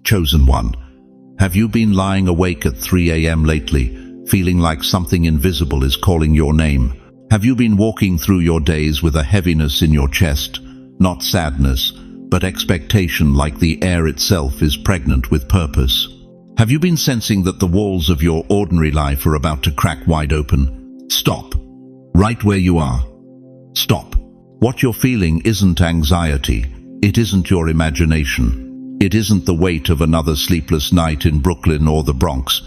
Chosen one, have you been lying awake at 3 a.m. lately, feeling like something invisible is calling your name? Have you been walking through your days with a heaviness in your chest, not sadness, but expectation, like the air itself is pregnant with purpose? Have you been sensing that the walls of your ordinary life are about to crack wide open? Stop. Right where you are. Stop. What you're feeling isn't anxiety. It isn't your imagination. It isn't the weight of another sleepless night in Brooklyn or the Bronx.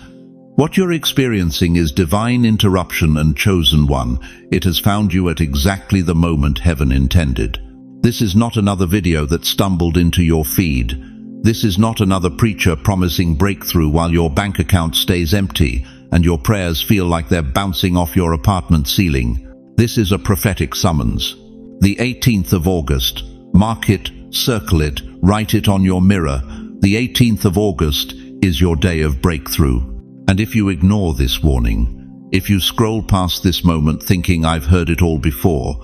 What you're experiencing is divine interruption, and chosen one, it has found you at exactly the moment heaven intended. This is not another video that stumbled into your feed. This is not another preacher promising breakthrough while your bank account stays empty and your prayers feel like they're bouncing off your apartment ceiling. This is a prophetic summons. The 18th of August. Mark it, circle it, write it on your mirror. The 18th of August is your day of breakthrough. And if you ignore this warning, if you scroll past this moment thinking I've heard it all before,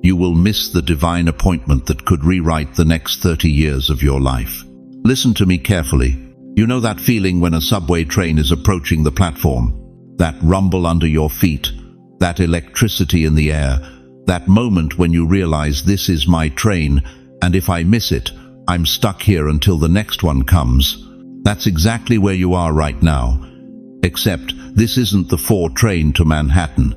you will miss the divine appointment that could rewrite the next 30 years of your life. Listen to me carefully. You know that feeling when a subway train is approaching the platform? That rumble under your feet, that electricity in the air, that moment when you realize this is my train, and if I miss it, I'm stuck here until the next one comes. That's exactly where you are right now. Except this isn't the 4 train to Manhattan.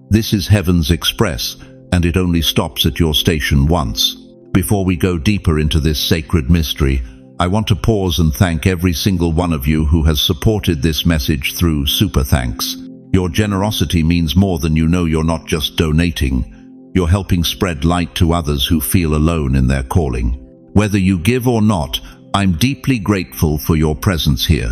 This is Heaven's Express, and it only stops at your station once. Before we go deeper into this sacred mystery, I want to pause and thank every single one of you who has supported this message through Super Thanks. Your generosity means more than you know. You're not just donating. You're helping spread light to others who feel alone in their calling. Whether you give or not, I'm deeply grateful for your presence here.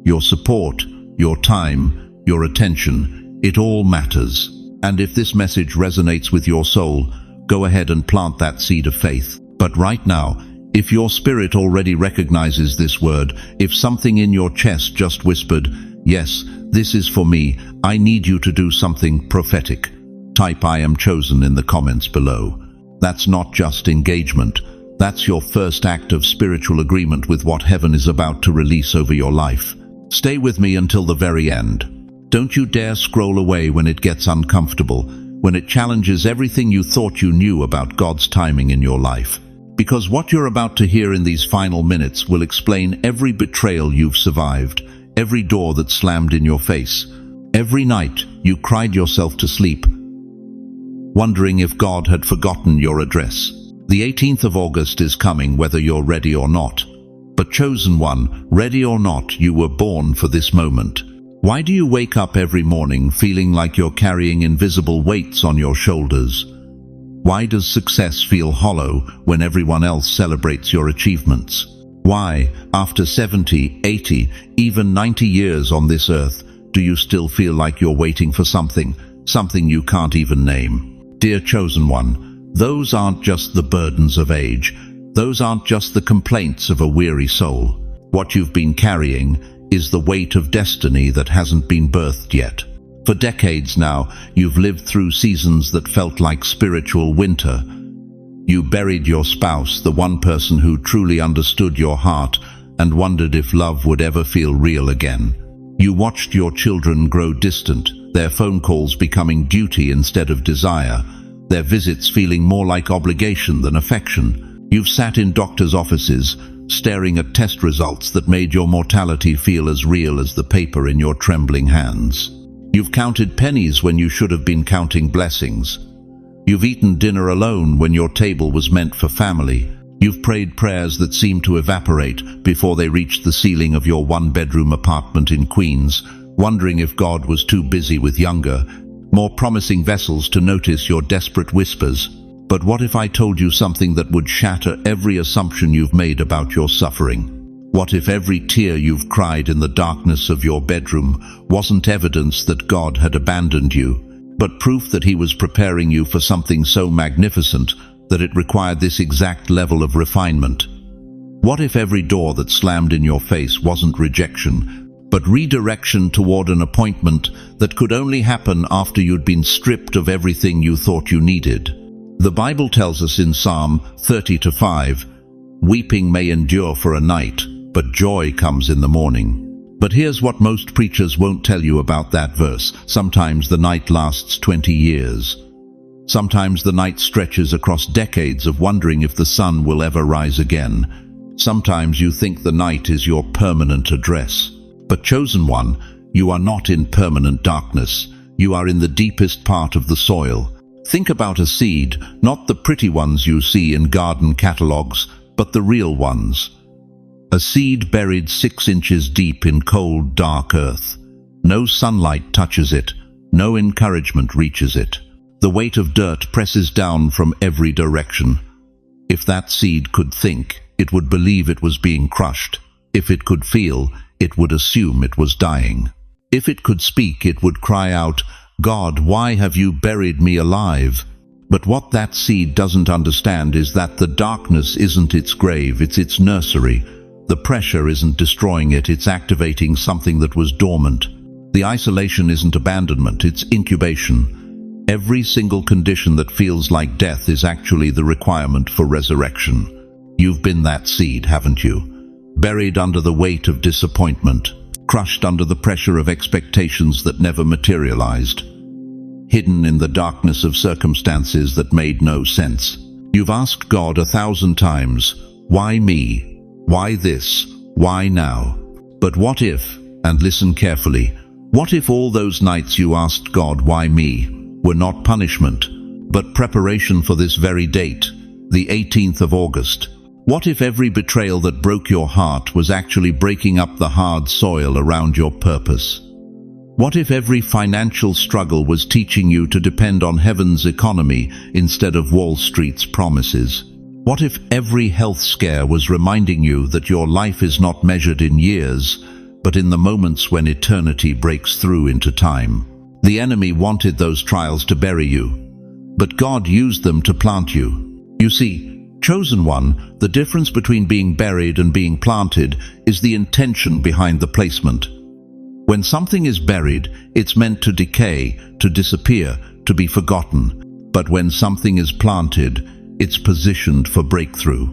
Your support, your time, your attention, it all matters. And if this message resonates with your soul, go ahead and plant that seed of faith. But right now, if your spirit already recognizes this word, if something in your chest just whispered, "Yes, this is for me," I need you to do something prophetic. Type "I am chosen" in the comments below. That's not just engagement. That's your first act of spiritual agreement with what heaven is about to release over your life. Stay with me until the very end. Don't you dare scroll away when it gets uncomfortable, when it challenges everything you thought you knew about God's timing in your life. Because what you're about to hear in these final minutes will explain every betrayal you've survived, every door that slammed in your face, every night you cried yourself to sleep, wondering if God had forgotten your address. The 18th of August is coming, whether you're ready or not. But chosen one, ready or not, you were born for this moment. Why do you wake up every morning feeling like you're carrying invisible weights on your shoulders? Why does success feel hollow when everyone else celebrates your achievements? Why, after 70, 80, even 90 years on this earth, do you still feel like you're waiting for something you can't even name? Dear chosen one, those aren't just the burdens of age. Those aren't just the complaints of a weary soul. What you've been carrying is the weight of destiny that hasn't been birthed yet. For decades now, you've lived through seasons that felt like spiritual winter. You buried your spouse, the one person who truly understood your heart, and wondered if love would ever feel real again. You watched your children grow distant, their phone calls becoming duty instead of desire, their visits feeling more like obligation than affection. You've sat in doctors' offices, staring at test results that made your mortality feel as real as the paper in your trembling hands. You've counted pennies when you should have been counting blessings. You've eaten dinner alone when your table was meant for family. You've prayed prayers that seemed to evaporate before they reached the ceiling of your one-bedroom apartment in Queens, wondering if God was too busy with younger, more promising vessels to notice your desperate whispers. But what if I told you something that would shatter every assumption you've made about your suffering? What if every tear you've cried in the darkness of your bedroom wasn't evidence that God had abandoned you, but proof that He was preparing you for something so magnificent that it required this exact level of refinement? What if every door that slammed in your face wasn't rejection, but redirection toward an appointment that could only happen after you'd been stripped of everything you thought you needed? The Bible tells us in Psalm 30:5, "Weeping may endure for a night, but joy comes in the morning. But here's what most preachers won't tell you about that verse. Sometimes the night lasts 20 years. Sometimes the night stretches across decades of wondering if the sun will ever rise again. Sometimes you think the night is your permanent address. But chosen one, you are not in permanent darkness. You are in the deepest part of the soil. Think about a seed, not the pretty ones you see in garden catalogues, but the real ones. A seed buried 6 inches deep in cold, dark earth. No sunlight touches it. No encouragement reaches it. The weight of dirt presses down from every direction. If that seed could think, it would believe it was being crushed. If it could feel, it would assume it was dying. If it could speak, it would cry out, "God, why have you buried me alive?" But what that seed doesn't understand is that the darkness isn't its grave, it's its nursery. The pressure isn't destroying it, it's activating something that was dormant. The isolation isn't abandonment, it's incubation. Every single condition that feels like death is actually the requirement for resurrection. You've been that seed, haven't you? Buried under the weight of disappointment, crushed under the pressure of expectations that never materialized, hidden in the darkness of circumstances that made no sense. You've asked God 1,000 times, "Why me? Why this? Why now?" But what if, and listen carefully, what if all those nights you asked God, "Why me?" were not punishment, but preparation for this very date, the 18th of August? What if every betrayal that broke your heart was actually breaking up the hard soil around your purpose? What if every financial struggle was teaching you to depend on heaven's economy instead of Wall Street's promises? What if every health scare was reminding you that your life is not measured in years, but in the moments when eternity breaks through into time? The enemy wanted those trials to bury you, but God used them to plant you. You see, chosen one, the difference between being buried and being planted is the intention behind the placement. When something is buried, it's meant to decay, to disappear, to be forgotten. But when something is planted, it's positioned for breakthrough.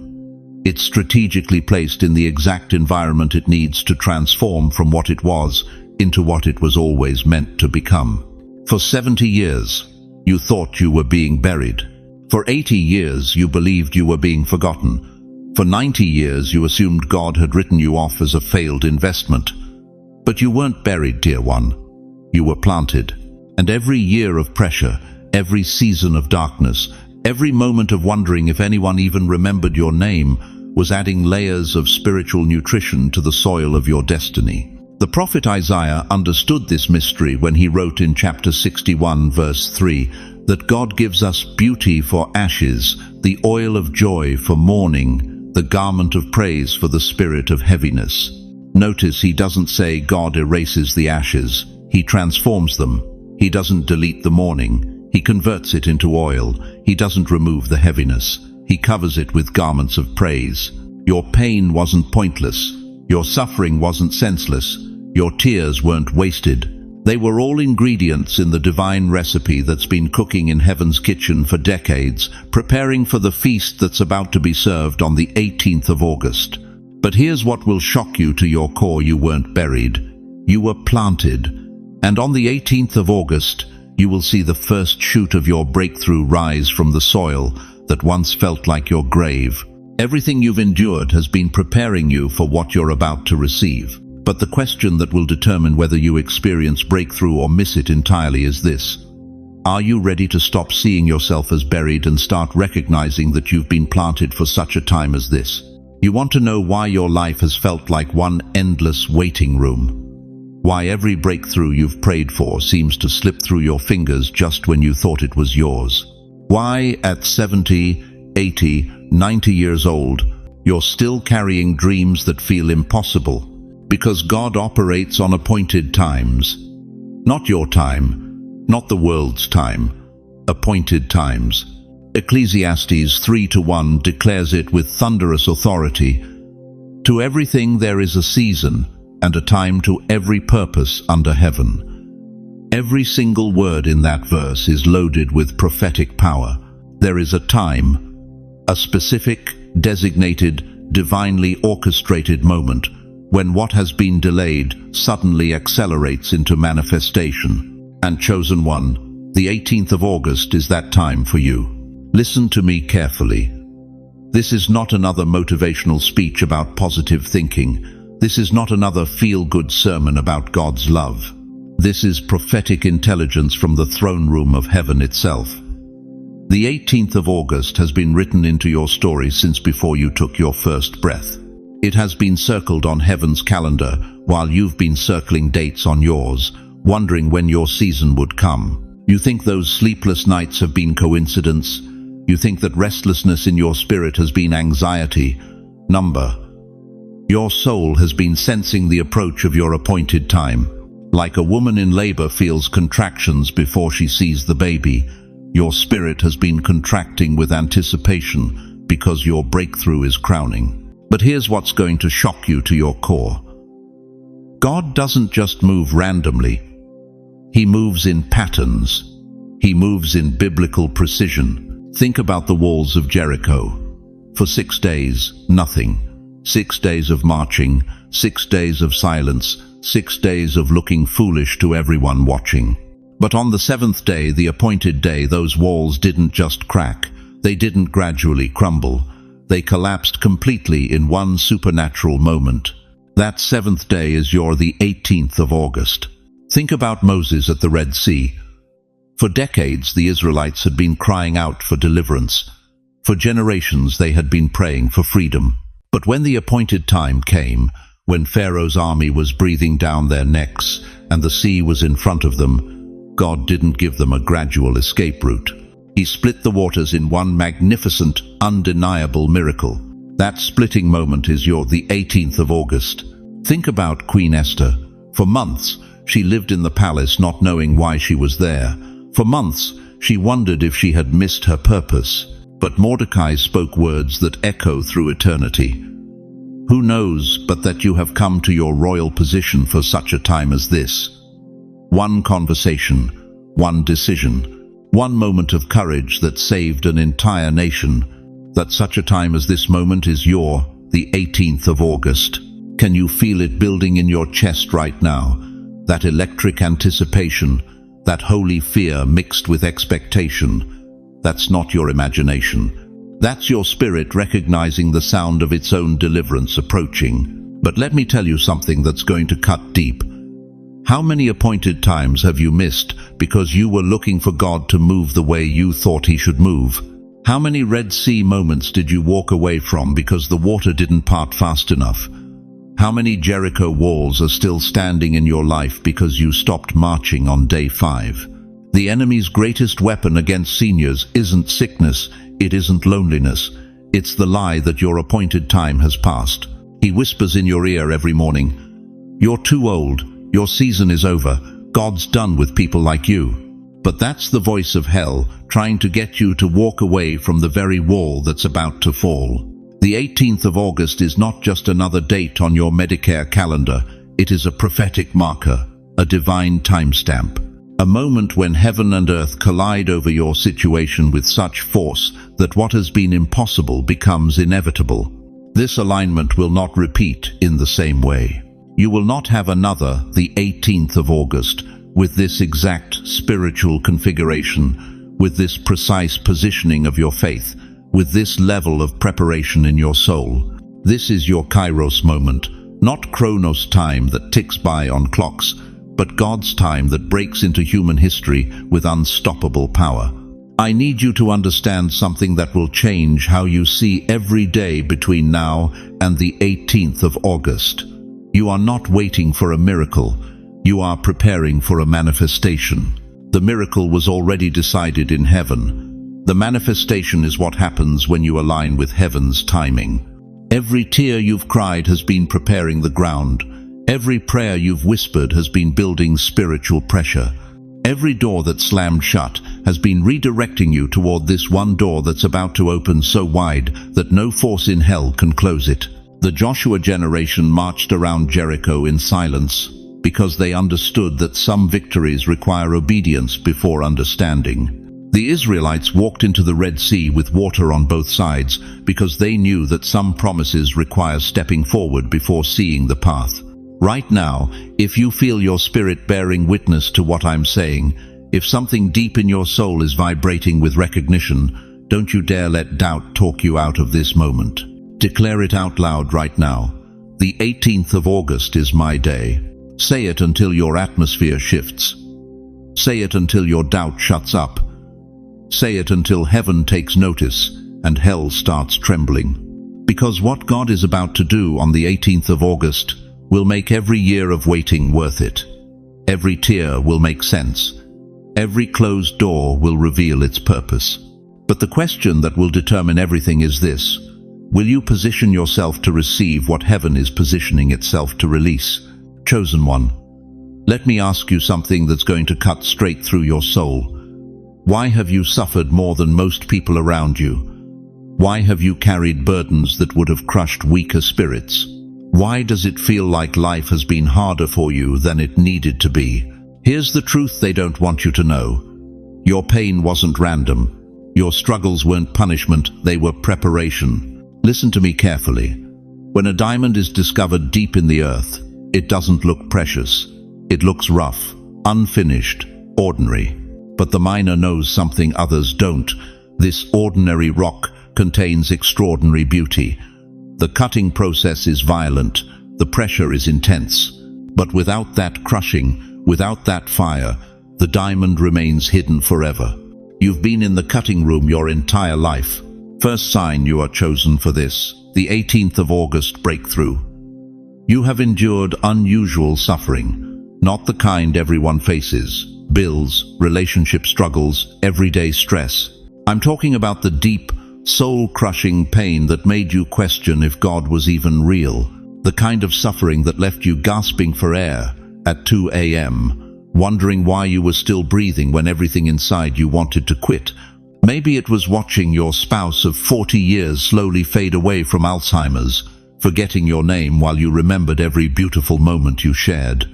It's strategically placed in the exact environment it needs to transform from what it was into what it was always meant to become. For 70 years, you thought you were being buried. For 80 years, you believed you were being forgotten. For 90 years, you assumed God had written you off as a failed investment. But you weren't buried, dear one. You were planted. And every year of pressure, every season of darkness, every moment of wondering if anyone even remembered your name was adding layers of spiritual nutrition to the soil of your destiny. The prophet Isaiah understood this mystery when he wrote in chapter 61, verse 3, that God gives us beauty for ashes, the oil of joy for mourning, the garment of praise for the spirit of heaviness. Notice he doesn't say God erases the ashes, he transforms them. He doesn't delete the mourning, he converts it into oil. He doesn't remove the heaviness, he covers it with garments of praise. Your pain wasn't pointless. Your suffering wasn't senseless. Your tears weren't wasted. They were all ingredients in the divine recipe that's been cooking in heaven's kitchen for decades, preparing for the feast that's about to be served on the 18th of August. But here's what will shock you to your core: you weren't buried. You were planted. And on the 18th of August, you will see the first shoot of your breakthrough rise from the soil that once felt like your grave. Everything you've endured has been preparing you for what you're about to receive. But the question that will determine whether you experience breakthrough or miss it entirely is this: are you ready to stop seeing yourself as buried and start recognizing that you've been planted for such a time as this? You want to know why your life has felt like one endless waiting room? Why every breakthrough you've prayed for seems to slip through your fingers just when you thought it was yours? Why at 70, 80, 90 years old, you're still carrying dreams that feel impossible? Because God operates on appointed times. Not your time, not the world's time. Appointed times. Ecclesiastes 3:1 declares it with thunderous authority. To everything there is a season, and a time to every purpose under heaven. Every single word in that verse is loaded with prophetic power. There is a time, a specific, designated, divinely orchestrated moment when what has been delayed suddenly accelerates into manifestation. And chosen one, the 18th of August is that time for you. Listen to me carefully. This is not another motivational speech about positive thinking. This is not another feel-good sermon about God's love. This is prophetic intelligence from the throne room of heaven itself. The 18th of August has been written into your story since before you took your first breath. It has been circled on heaven's calendar while you've been circling dates on yours, wondering when your season would come. You think those sleepless nights have been coincidence? You think that restlessness in your spirit has been anxiety? Number. Your soul has been sensing the approach of your appointed time. Like a woman in labor feels contractions before she sees the baby, your spirit has been contracting with anticipation because your breakthrough is crowning. But here's what's going to shock you to your core. God doesn't just move randomly. He moves in patterns. He moves in biblical precision. Think about the walls of Jericho. For 6 days, nothing. 6 days of marching, 6 days of silence, 6 days of looking foolish to everyone watching. But on the 7th day, the appointed day, those walls didn't just crack. They didn't gradually crumble. They collapsed completely in one supernatural moment. That 7th day is the 18th of August. Think about Moses at the Red Sea. For decades, the Israelites had been crying out for deliverance. For generations, they had been praying for freedom. But when the appointed time came, when Pharaoh's army was breathing down their necks and the sea was in front of them, God didn't give them a gradual escape route. He split the waters in one magnificent, undeniable miracle. That splitting moment is the 18th of August. Think about Queen Esther. For months, she lived in the palace not knowing why she was there. For months, she wondered if she had missed her purpose. But Mordecai spoke words that echo through eternity. Who knows but that you have come to your royal position for such a time as this? One conversation, one decision, one moment of courage that saved an entire nation. That such a time as this moment is the 18th of August. Can you feel it building in your chest right now? That electric anticipation, that holy fear mixed with expectation. That's not your imagination. That's your spirit recognizing the sound of its own deliverance approaching. But let me tell you something that's going to cut deep. How many appointed times have you missed because you were looking for God to move the way you thought He should move? How many Red Sea moments did you walk away from because the water didn't part fast enough? How many Jericho walls are still standing in your life because you stopped marching on day 5? The enemy's greatest weapon against seniors isn't sickness, it isn't loneliness. It's the lie that your appointed time has passed. He whispers in your ear every morning, "You're too old. Your season is over. God's done with people like you." But that's the voice of hell trying to get you to walk away from the very wall that's about to fall. The 18th of August is not just another date on your Medicare calendar. It is a prophetic marker, a divine timestamp. A moment when heaven and earth collide over your situation with such force that what has been impossible becomes inevitable. This alignment will not repeat in the same way. You will not have another, the 18th of August, with this exact spiritual configuration, with this precise positioning of your faith, with this level of preparation in your soul. This is your Kairos moment, not Chronos time that ticks by on clocks, but God's time that breaks into human history with unstoppable power. I need you to understand something that will change how you see every day between now and the 18th of August. You are not waiting for a miracle. You are preparing for a manifestation. The miracle was already decided in heaven. The manifestation is what happens when you align with heaven's timing. Every tear you've cried has been preparing the ground. Every prayer you've whispered has been building spiritual pressure. Every door that slammed shut has been redirecting you toward this one door that's about to open so wide that no force in hell can close it. The Joshua generation marched around Jericho in silence because they understood that some victories require obedience before understanding. The Israelites walked into the Red Sea with water on both sides because they knew that some promises require stepping forward before seeing the path. Right now, if you feel your spirit bearing witness to what I'm saying, if something deep in your soul is vibrating with recognition, don't you dare let doubt talk you out of this moment. Declare it out loud right now. The 18th of August is my day. Say it until your atmosphere shifts. Say it until your doubt shuts up. Say it until heaven takes notice and hell starts trembling. Because what God is about to do on the 18th of August will make every year of waiting worth it. Every tear will make sense. Every closed door will reveal its purpose. But the question that will determine everything is this: will you position yourself to receive what heaven is positioning itself to release? Chosen one, let me ask you something that's going to cut straight through your soul. Why have you suffered more than most people around you? Why have you carried burdens that would have crushed weaker spirits? Why does it feel like life has been harder for you than it needed to be? Here's the truth they don't want you to know. Your pain wasn't random. Your struggles weren't punishment, they were preparation. Listen to me carefully. When a diamond is discovered deep in the earth, it doesn't look precious. It looks rough, unfinished, ordinary. But the miner knows something others don't. This ordinary rock contains extraordinary beauty. The cutting process is violent. The pressure is intense. But without that crushing, without that fire, the diamond remains hidden forever. You've been in the cutting room your entire life. First sign you are chosen for this, the 18th of August breakthrough. You have endured unusual suffering, not the kind everyone faces. Bills, relationship struggles, everyday stress. I'm talking about the deep, soul-crushing pain that made you question if God was even real. The kind of suffering that left you gasping for air at 2 a.m., wondering why you were still breathing when everything inside you wanted to quit. Maybe it was watching your spouse of 40 years slowly fade away from Alzheimer's, forgetting your name while you remembered every beautiful moment you shared.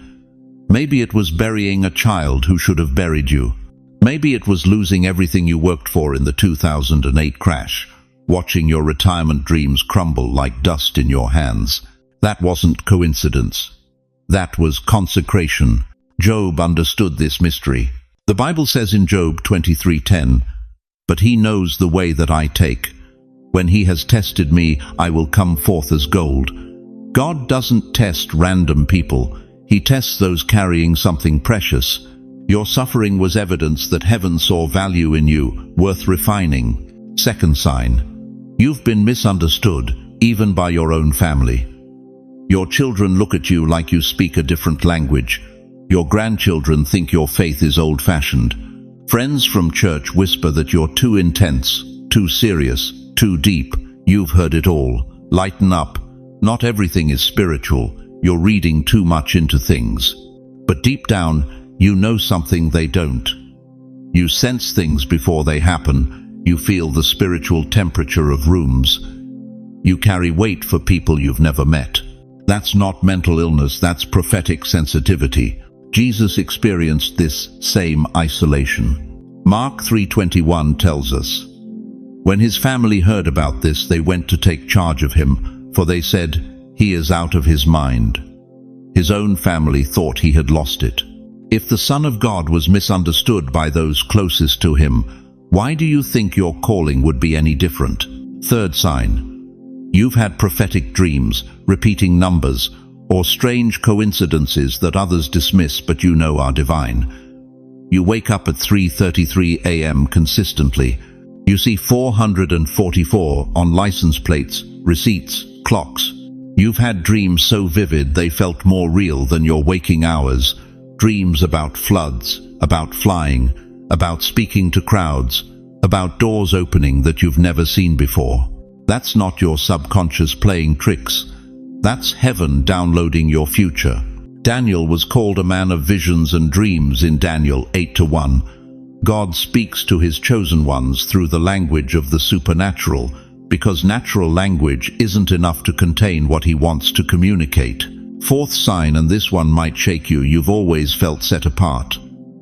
Maybe it was burying a child who should have buried you. Maybe it was losing everything you worked for in the 2008 crash, watching your retirement dreams crumble like dust in your hands. That wasn't coincidence. That was consecration. Job understood this mystery. The Bible says in Job 23:10, "But he knows the way that I take. When he has tested me, I will come forth as gold." God doesn't test random people. He tests those carrying something precious. Your suffering was evidence that heaven saw value in you, worth refining. Second sign, you've been misunderstood, even by your own family. Your children look at you like you speak a different language. Your grandchildren think your faith is old-fashioned. Friends from church whisper that you're too intense, too serious, too deep. You've heard it all. Lighten up. Not everything is spiritual. You're reading too much into things. But deep down, you know something they don't. You sense things before they happen. You feel the spiritual temperature of rooms. You carry weight for people you've never met. That's not mental illness, that's prophetic sensitivity. Jesus experienced this same isolation. Mark 3:21 tells us, "When his family heard about this, they went to take charge of him, for they said, 'He is out of his mind.'" His own family thought he had lost it. If the Son of God was misunderstood by those closest to him, why do you think your calling would be any different? Third sign, you've had prophetic dreams, repeating numbers, or strange coincidences that others dismiss but you know are divine. You wake up at 3:33 a.m. consistently. You see 444 on license plates, receipts, clocks. You've had dreams so vivid they felt more real than your waking hours. Dreams about floods, about flying, about speaking to crowds, about doors opening that you've never seen before. That's not your subconscious playing tricks. That's heaven downloading your future. Daniel was called a man of visions and dreams in Daniel 8:1. God speaks to his chosen ones through the language of the supernatural, because natural language isn't enough to contain what he wants to communicate. Fourth sign, and this one might shake you, you've always felt set apart,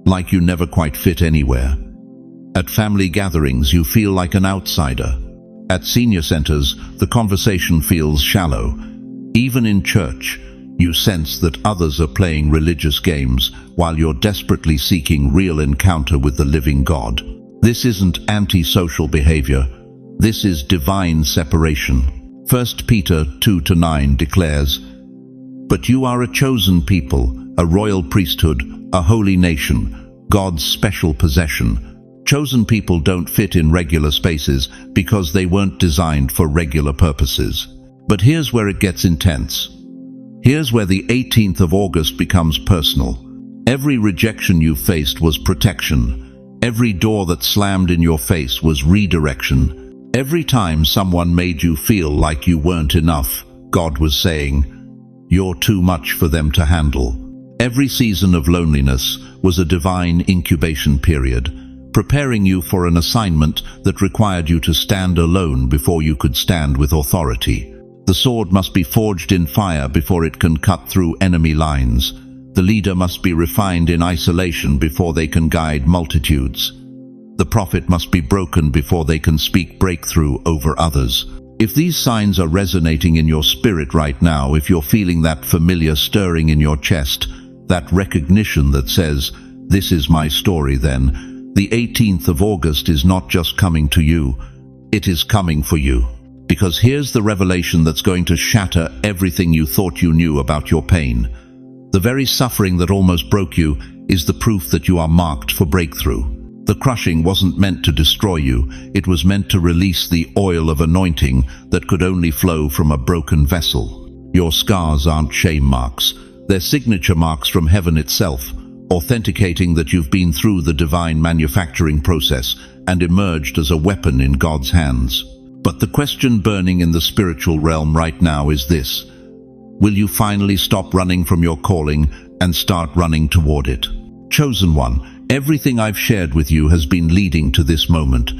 like you never quite fit anywhere. At family gatherings, you feel like an outsider. At senior centers, the conversation feels shallow. Even in church, you sense that others are playing religious games while you're desperately seeking real encounter with the living God. This isn't antisocial behavior. This is divine separation. 1 Peter 2-9 declares, "But you are a chosen people, a royal priesthood, a holy nation, God's special possession." Chosen people don't fit in regular spaces because they weren't designed for regular purposes. But here's where it gets intense. Here's where the 18th of August becomes personal. Every rejection you faced was protection. Every door that slammed in your face was redirection. Every time someone made you feel like you weren't enough, God was saying, "You're too much for them to handle." Every season of loneliness was a divine incubation period, preparing you for an assignment that required you to stand alone before you could stand with authority. The sword must be forged in fire before it can cut through enemy lines. The leader must be refined in isolation before they can guide multitudes. The prophet must be broken before they can speak breakthrough over others. If these signs are resonating in your spirit right now, if you're feeling that familiar stirring in your chest, that recognition that says, "This is my story," then the 18th of August is not just coming to you, it is coming for you. Because here's the revelation that's going to shatter everything you thought you knew about your pain. The very suffering that almost broke you is the proof that you are marked for breakthrough. The crushing wasn't meant to destroy you, it was meant to release the oil of anointing that could only flow from a broken vessel. Your scars aren't shame marks, they're signature marks from heaven itself, authenticating that you've been through the divine manufacturing process and emerged as a weapon in God's hands. But the question burning in the spiritual realm right now is this: will you finally stop running from your calling and start running toward it? Chosen one, everything I've shared with you has been leading to this moment.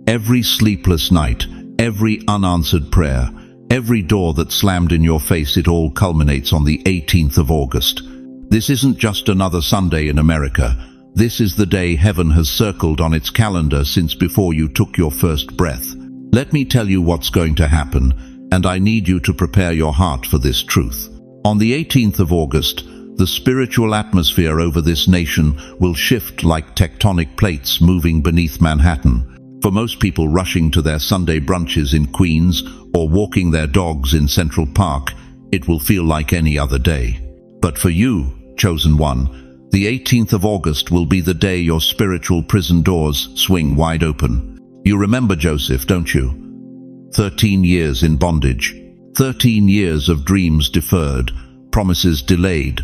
Every sleepless night, every unanswered prayer, every door that slammed in your face, it all culminates on the 18th of August. This isn't just another Sunday in America. This is the day heaven has circled on its calendar since before you took your first breath. Let me tell you what's going to happen, and I need you to prepare your heart for this truth. On the 18th of August, the spiritual atmosphere over this nation will shift like tectonic plates moving beneath Manhattan. For most people rushing to their Sunday brunches in Queens or walking their dogs in Central Park, it will feel like any other day. But for you, chosen one, the 18th of August will be the day your spiritual prison doors swing wide open. You remember Joseph, don't you? 13 years in bondage, 13 years of dreams deferred, promises delayed,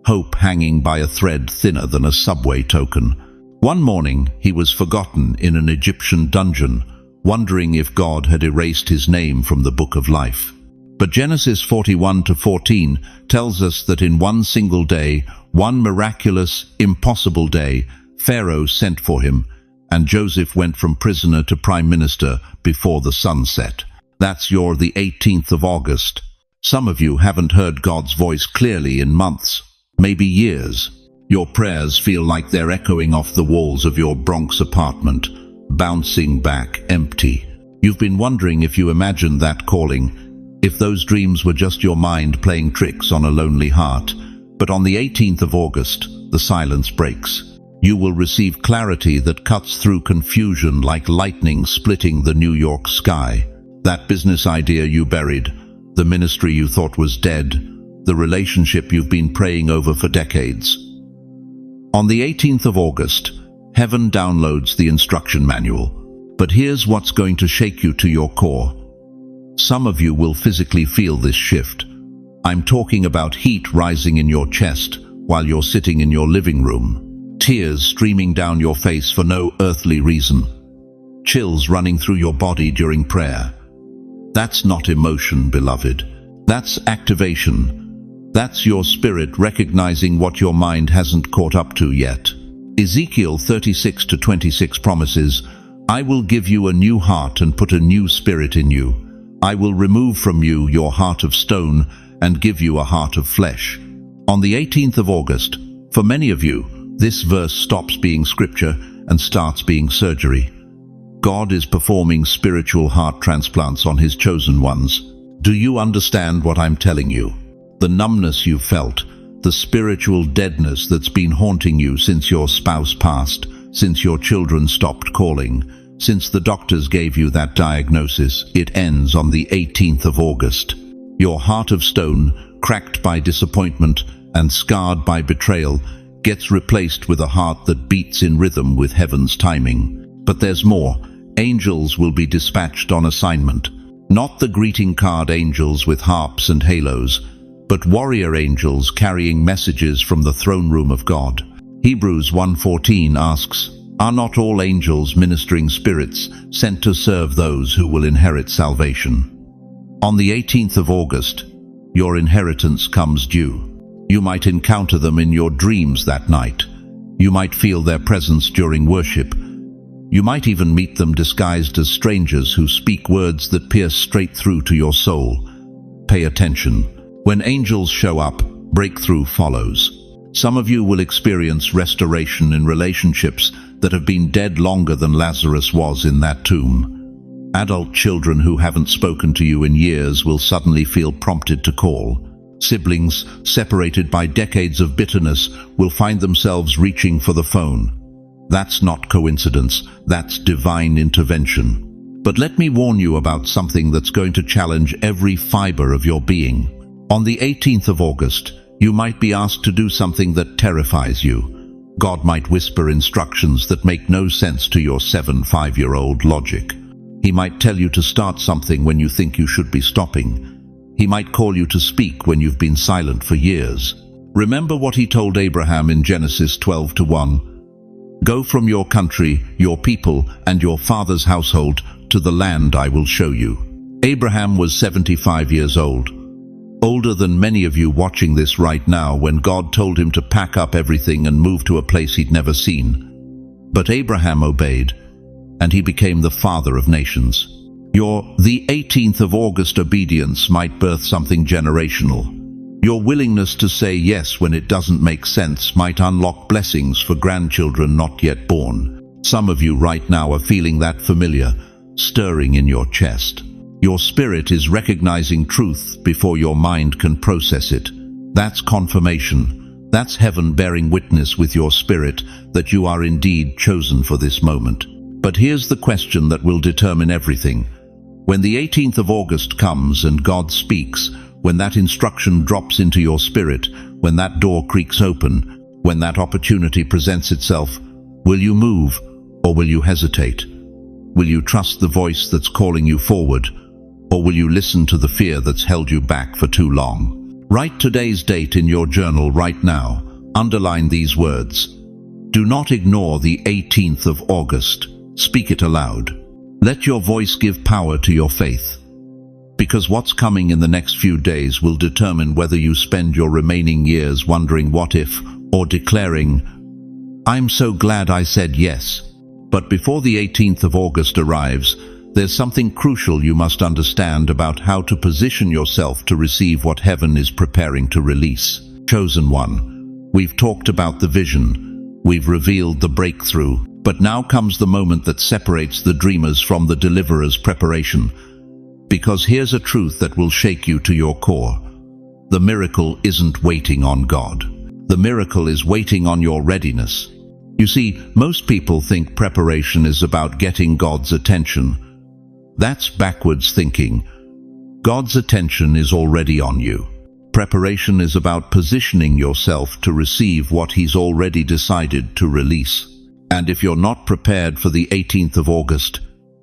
hope hanging by a thread thinner than a subway token. One morning, he was forgotten in an Egyptian dungeon, wondering if God had erased his name from the book of life. But Genesis 41-14 tells us that in one single day, one miraculous, impossible day, Pharaoh sent for him, and Joseph went from prisoner to prime minister before the sun set. That's the 18th of August. Some of you haven't heard God's voice clearly in months, maybe years. Your prayers feel like they're echoing off the walls of your Bronx apartment, bouncing back empty. You've been wondering if you imagined that calling, if those dreams were just your mind playing tricks on a lonely heart. But on the 18th of August, the silence breaks. You will receive clarity that cuts through confusion like lightning splitting the New York sky. That business idea you buried, the ministry you thought was dead, the relationship you've been praying over for decades. On the 18th of August, heaven downloads the instruction manual. But here's what's going to shake you to your core. Some of you will physically feel this shift. I'm talking about heat rising in your chest while you're sitting in your living room. Tears streaming down your face for no earthly reason. Chills running through your body during prayer. That's not emotion, beloved. That's activation. That's your spirit recognizing what your mind hasn't caught up to yet. Ezekiel 36-26 promises, "I will give you a new heart and put a new spirit in you. I will remove from you your heart of stone and give you a heart of flesh." On the 18th of August, for many of you, this verse stops being scripture and starts being surgery. God is performing spiritual heart transplants on his chosen ones. Do you understand what I'm telling you? The numbness you felt, the spiritual deadness that's been haunting you since your spouse passed, since your children stopped calling, since the doctors gave you that diagnosis, it ends on the 18th of August. Your heart of stone, cracked by disappointment and scarred by betrayal, gets replaced with a heart that beats in rhythm with heaven's timing. But there's more. Angels will be dispatched on assignment. Not the greeting card angels with harps and halos, but warrior angels carrying messages from the throne room of God. Hebrews 1:14 asks, "Are not all angels ministering spirits sent to serve those who will inherit salvation?" On the 18th of August, your inheritance comes due. You might encounter them in your dreams that night. You might feel their presence during worship. You might even meet them disguised as strangers who speak words that pierce straight through to your soul. Pay attention. When angels show up, breakthrough follows. Some of you will experience restoration in relationships that have been dead longer than Lazarus was in that tomb. Adult children who haven't spoken to you in years will suddenly feel prompted to call. Siblings, separated by decades of bitterness, will find themselves reaching for the phone. That's not coincidence, that's divine intervention. But let me warn you about something that's going to challenge every fiber of your being. On the 18th of August, you might be asked to do something that terrifies you. God might whisper instructions that make no sense to your 5-year-old logic. He might tell you to start something when you think you should be stopping. He might call you to speak when you've been silent for years. Remember what he told Abraham in Genesis 12:1. "Go from your country, your people, and your father's household to the land I will show you." Abraham was 75 years old, older than many of you watching this right now, when God told him to pack up everything and move to a place he'd never seen. But Abraham obeyed, and he became the father of nations. The 18th of August obedience might birth something generational. Your willingness to say yes when it doesn't make sense might unlock blessings for grandchildren not yet born. Some of you right now are feeling that familiar stirring in your chest. Your spirit is recognizing truth before your mind can process it. That's confirmation. That's heaven bearing witness with your spirit that you are indeed chosen for this moment. But here's the question that will determine everything. When the 18th of August comes and God speaks, when that instruction drops into your spirit, when that door creaks open, when that opportunity presents itself, will you move or will you hesitate? Will you trust the voice that's calling you forward, or will you listen to the fear that's held you back for too long? Write today's date in your journal right now. Underline these words. Do not ignore the 18th of August. Speak it aloud. Let your voice give power to your faith. Because what's coming in the next few days will determine whether you spend your remaining years wondering what if, or declaring, "I'm so glad I said yes." But before the 18th of August arrives, there's something crucial you must understand about how to position yourself to receive what heaven is preparing to release. Chosen one, we've talked about the vision, we've revealed the breakthrough, but now comes the moment that separates the dreamers from the deliverer's preparation. Because here's a truth that will shake you to your core. The miracle isn't waiting on God. The miracle is waiting on your readiness. You see, most people think preparation is about getting God's attention. That's backwards thinking. God's attention is already on you. Preparation is about positioning yourself to receive what He's already decided to release. And if you're not prepared for the 18th of August,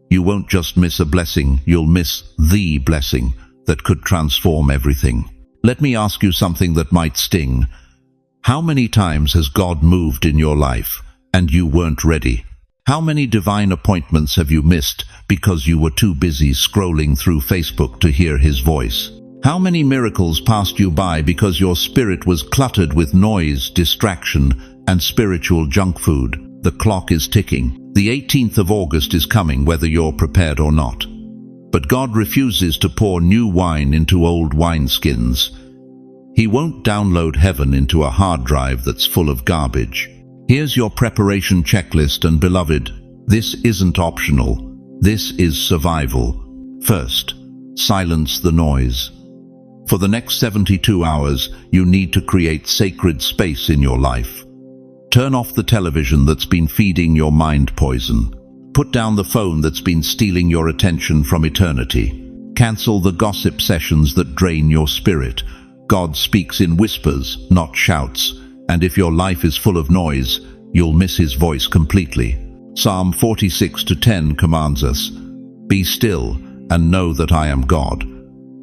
you won't just miss a blessing, you'll miss the blessing that could transform everything. Let me ask you something that might sting. How many times has God moved in your life and you weren't ready? How many divine appointments have you missed because you were too busy scrolling through Facebook to hear His voice? How many miracles passed you by because your spirit was cluttered with noise, distraction, and spiritual junk food? The clock is ticking. The 18th of August is coming whether you're prepared or not. But God refuses to pour new wine into old wineskins. He won't download heaven into a hard drive that's full of garbage. Here's your preparation checklist, and beloved, this isn't optional. This is survival. First, silence the noise. For the next 72 hours, you need to create sacred space in your life. Turn off the television that's been feeding your mind poison. Put down the phone that's been stealing your attention from eternity. Cancel the gossip sessions that drain your spirit. God speaks in whispers, not shouts. And if your life is full of noise, you'll miss his voice completely. Psalm 46:10 commands us, "Be still and know that I am God."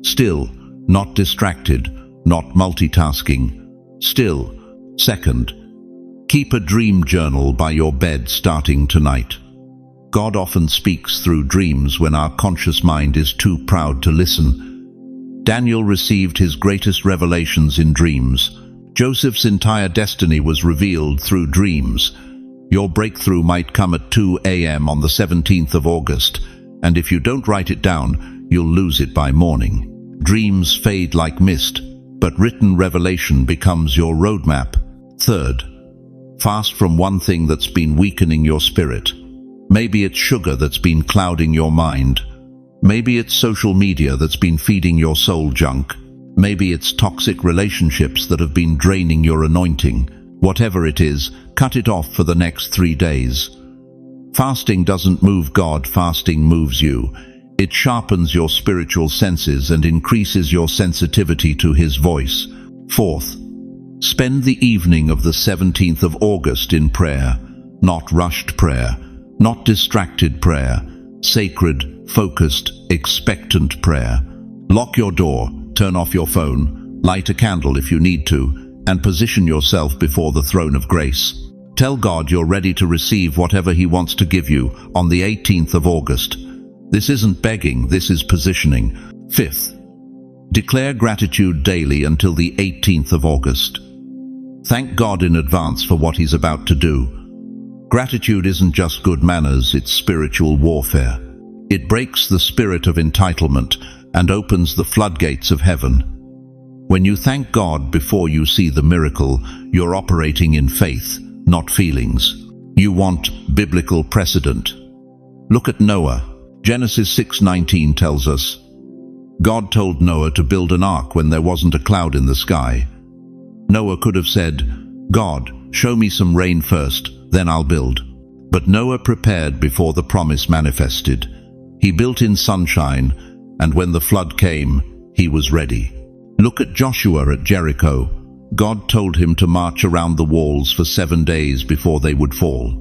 Still, not distracted, not multitasking. Still. Second, keep a dream journal by your bed starting tonight. God often speaks through dreams when our conscious mind is too proud to listen. Daniel received his greatest revelations in dreams. Joseph's entire destiny was revealed through dreams. Your breakthrough might come at 2 a.m. on the 17th of August, and if you don't write it down, you'll lose it by morning. Dreams fade like mist, but written revelation becomes your roadmap. Third, fast from one thing that's been weakening your spirit. Maybe it's sugar that's been clouding your mind. Maybe it's social media that's been feeding your soul junk. Maybe it's toxic relationships that have been draining your anointing. Whatever it is, cut it off for the next 3 days. Fasting doesn't move God, fasting moves you. It sharpens your spiritual senses and increases your sensitivity to his voice. Fourth, spend the evening of the 17th of August in prayer. Not rushed prayer, not distracted prayer. Sacred, focused, expectant prayer. Lock your door, turn off your phone, light a candle if you need to, and position yourself before the throne of grace. Tell God you're ready to receive whatever he wants to give you on the 18th of August. This isn't begging, this is positioning. Fifth, declare gratitude daily until the 18th of August. Thank God in advance for what he's about to do. Gratitude isn't just good manners, it's spiritual warfare. It breaks the spirit of entitlement and opens the floodgates of heaven. When you thank God before you see the miracle, you're operating in faith, not feelings. You want biblical precedent. Look at Noah. Genesis 6:19 tells us, God told Noah to build an ark when there wasn't a cloud in the sky. Noah could have said, God, show me some rain first, then I'll build. But Noah prepared before the promise manifested. He built in sunshine, and when the flood came, he was ready. Look at Joshua at Jericho. God told him to march around the walls for 7 days before they would fall.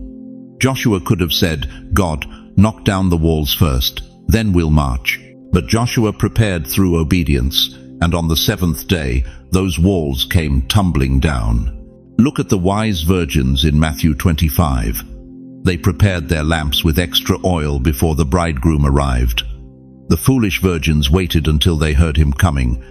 Joshua could have said, God, knock down the walls first, then we'll march. But Joshua prepared through obedience, and on the 7th day, those walls came tumbling down. Look at the wise virgins in Matthew 25. They prepared their lamps with extra oil before the bridegroom arrived. The foolish virgins waited until they heard him coming,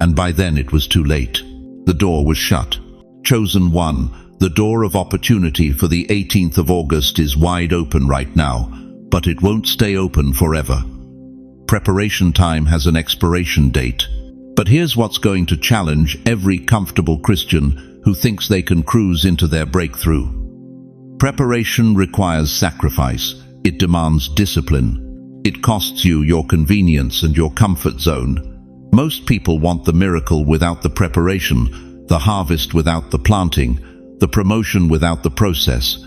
and by then it was too late. The door was shut. Chosen one, the door of opportunity for the 18th of August is wide open right now, but it won't stay open forever. Preparation time has an expiration date. But here's what's going to challenge every comfortable Christian who thinks they can cruise into their breakthrough. Preparation requires sacrifice. It demands discipline. It costs you your convenience and your comfort zone. Most people want the miracle without the preparation, the harvest without the planting, the promotion without the process.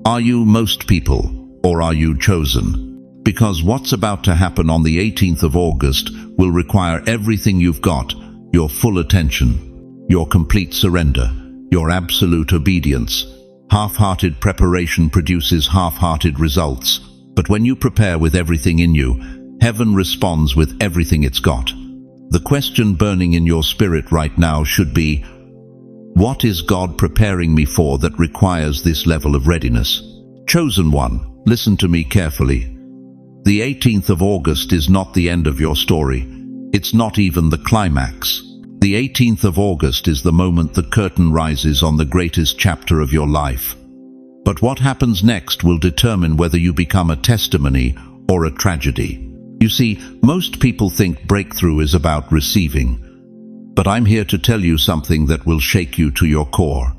Are you most people, or are you chosen? Because what's about to happen on the 18th of August will require everything you've got, your full attention, your complete surrender, your absolute obedience. Half-hearted preparation produces half-hearted results. But when you prepare with everything in you, heaven responds with everything it's got. The question burning in your spirit right now should be, what is God preparing me for that requires this level of readiness? Chosen one, listen to me carefully. The 18th of August is not the end of your story. It's not even the climax. The 18th of August is the moment the curtain rises on the greatest chapter of your life. But what happens next will determine whether you become a testimony or a tragedy. You see, most people think breakthrough is about receiving. But I'm here to tell you something that will shake you to your core.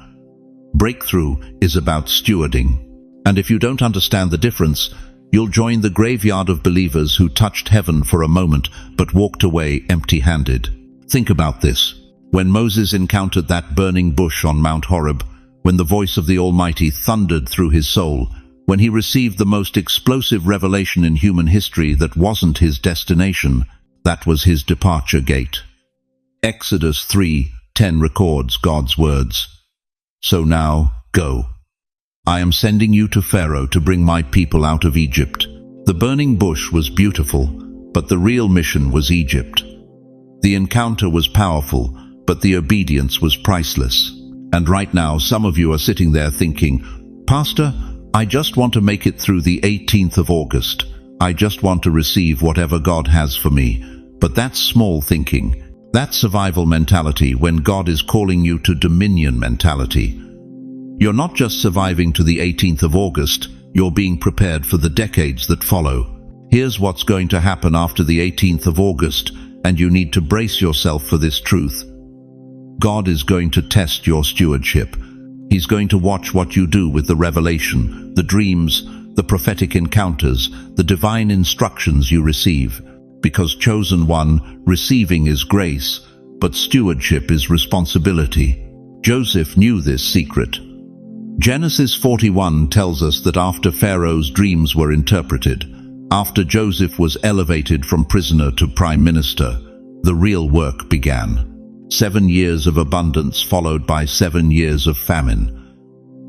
Breakthrough is about stewarding. And if you don't understand the difference, you'll join the graveyard of believers who touched heaven for a moment but walked away empty-handed. Think about this. When Moses encountered that burning bush on Mount Horeb, when the voice of the Almighty thundered through his soul, when he received the most explosive revelation in human history that wasn't his destination, that was his departure gate. Exodus 3:10 records God's words. So now, go. I am sending you to Pharaoh to bring my people out of Egypt. The burning bush was beautiful, but the real mission was Egypt. The encounter was powerful, but the obedience was priceless. And right now, some of you are sitting there thinking, Pastor, I just want to make it through the 18th of August. I just want to receive whatever God has for me. But that's small thinking. That's survival mentality when God is calling you to dominion mentality. You're not just surviving to the 18th of August, you're being prepared for the decades that follow. Here's what's going to happen after the 18th of August, and you need to brace yourself for this truth. God is going to test your stewardship. He's going to watch what you do with the revelation, the dreams, the prophetic encounters, the divine instructions you receive. Because chosen one, receiving is grace, but stewardship is responsibility. Joseph knew this secret. Genesis 41 tells us that after Pharaoh's dreams were interpreted, after Joseph was elevated from prisoner to prime minister, the real work began. 7 years of abundance followed by 7 years of famine.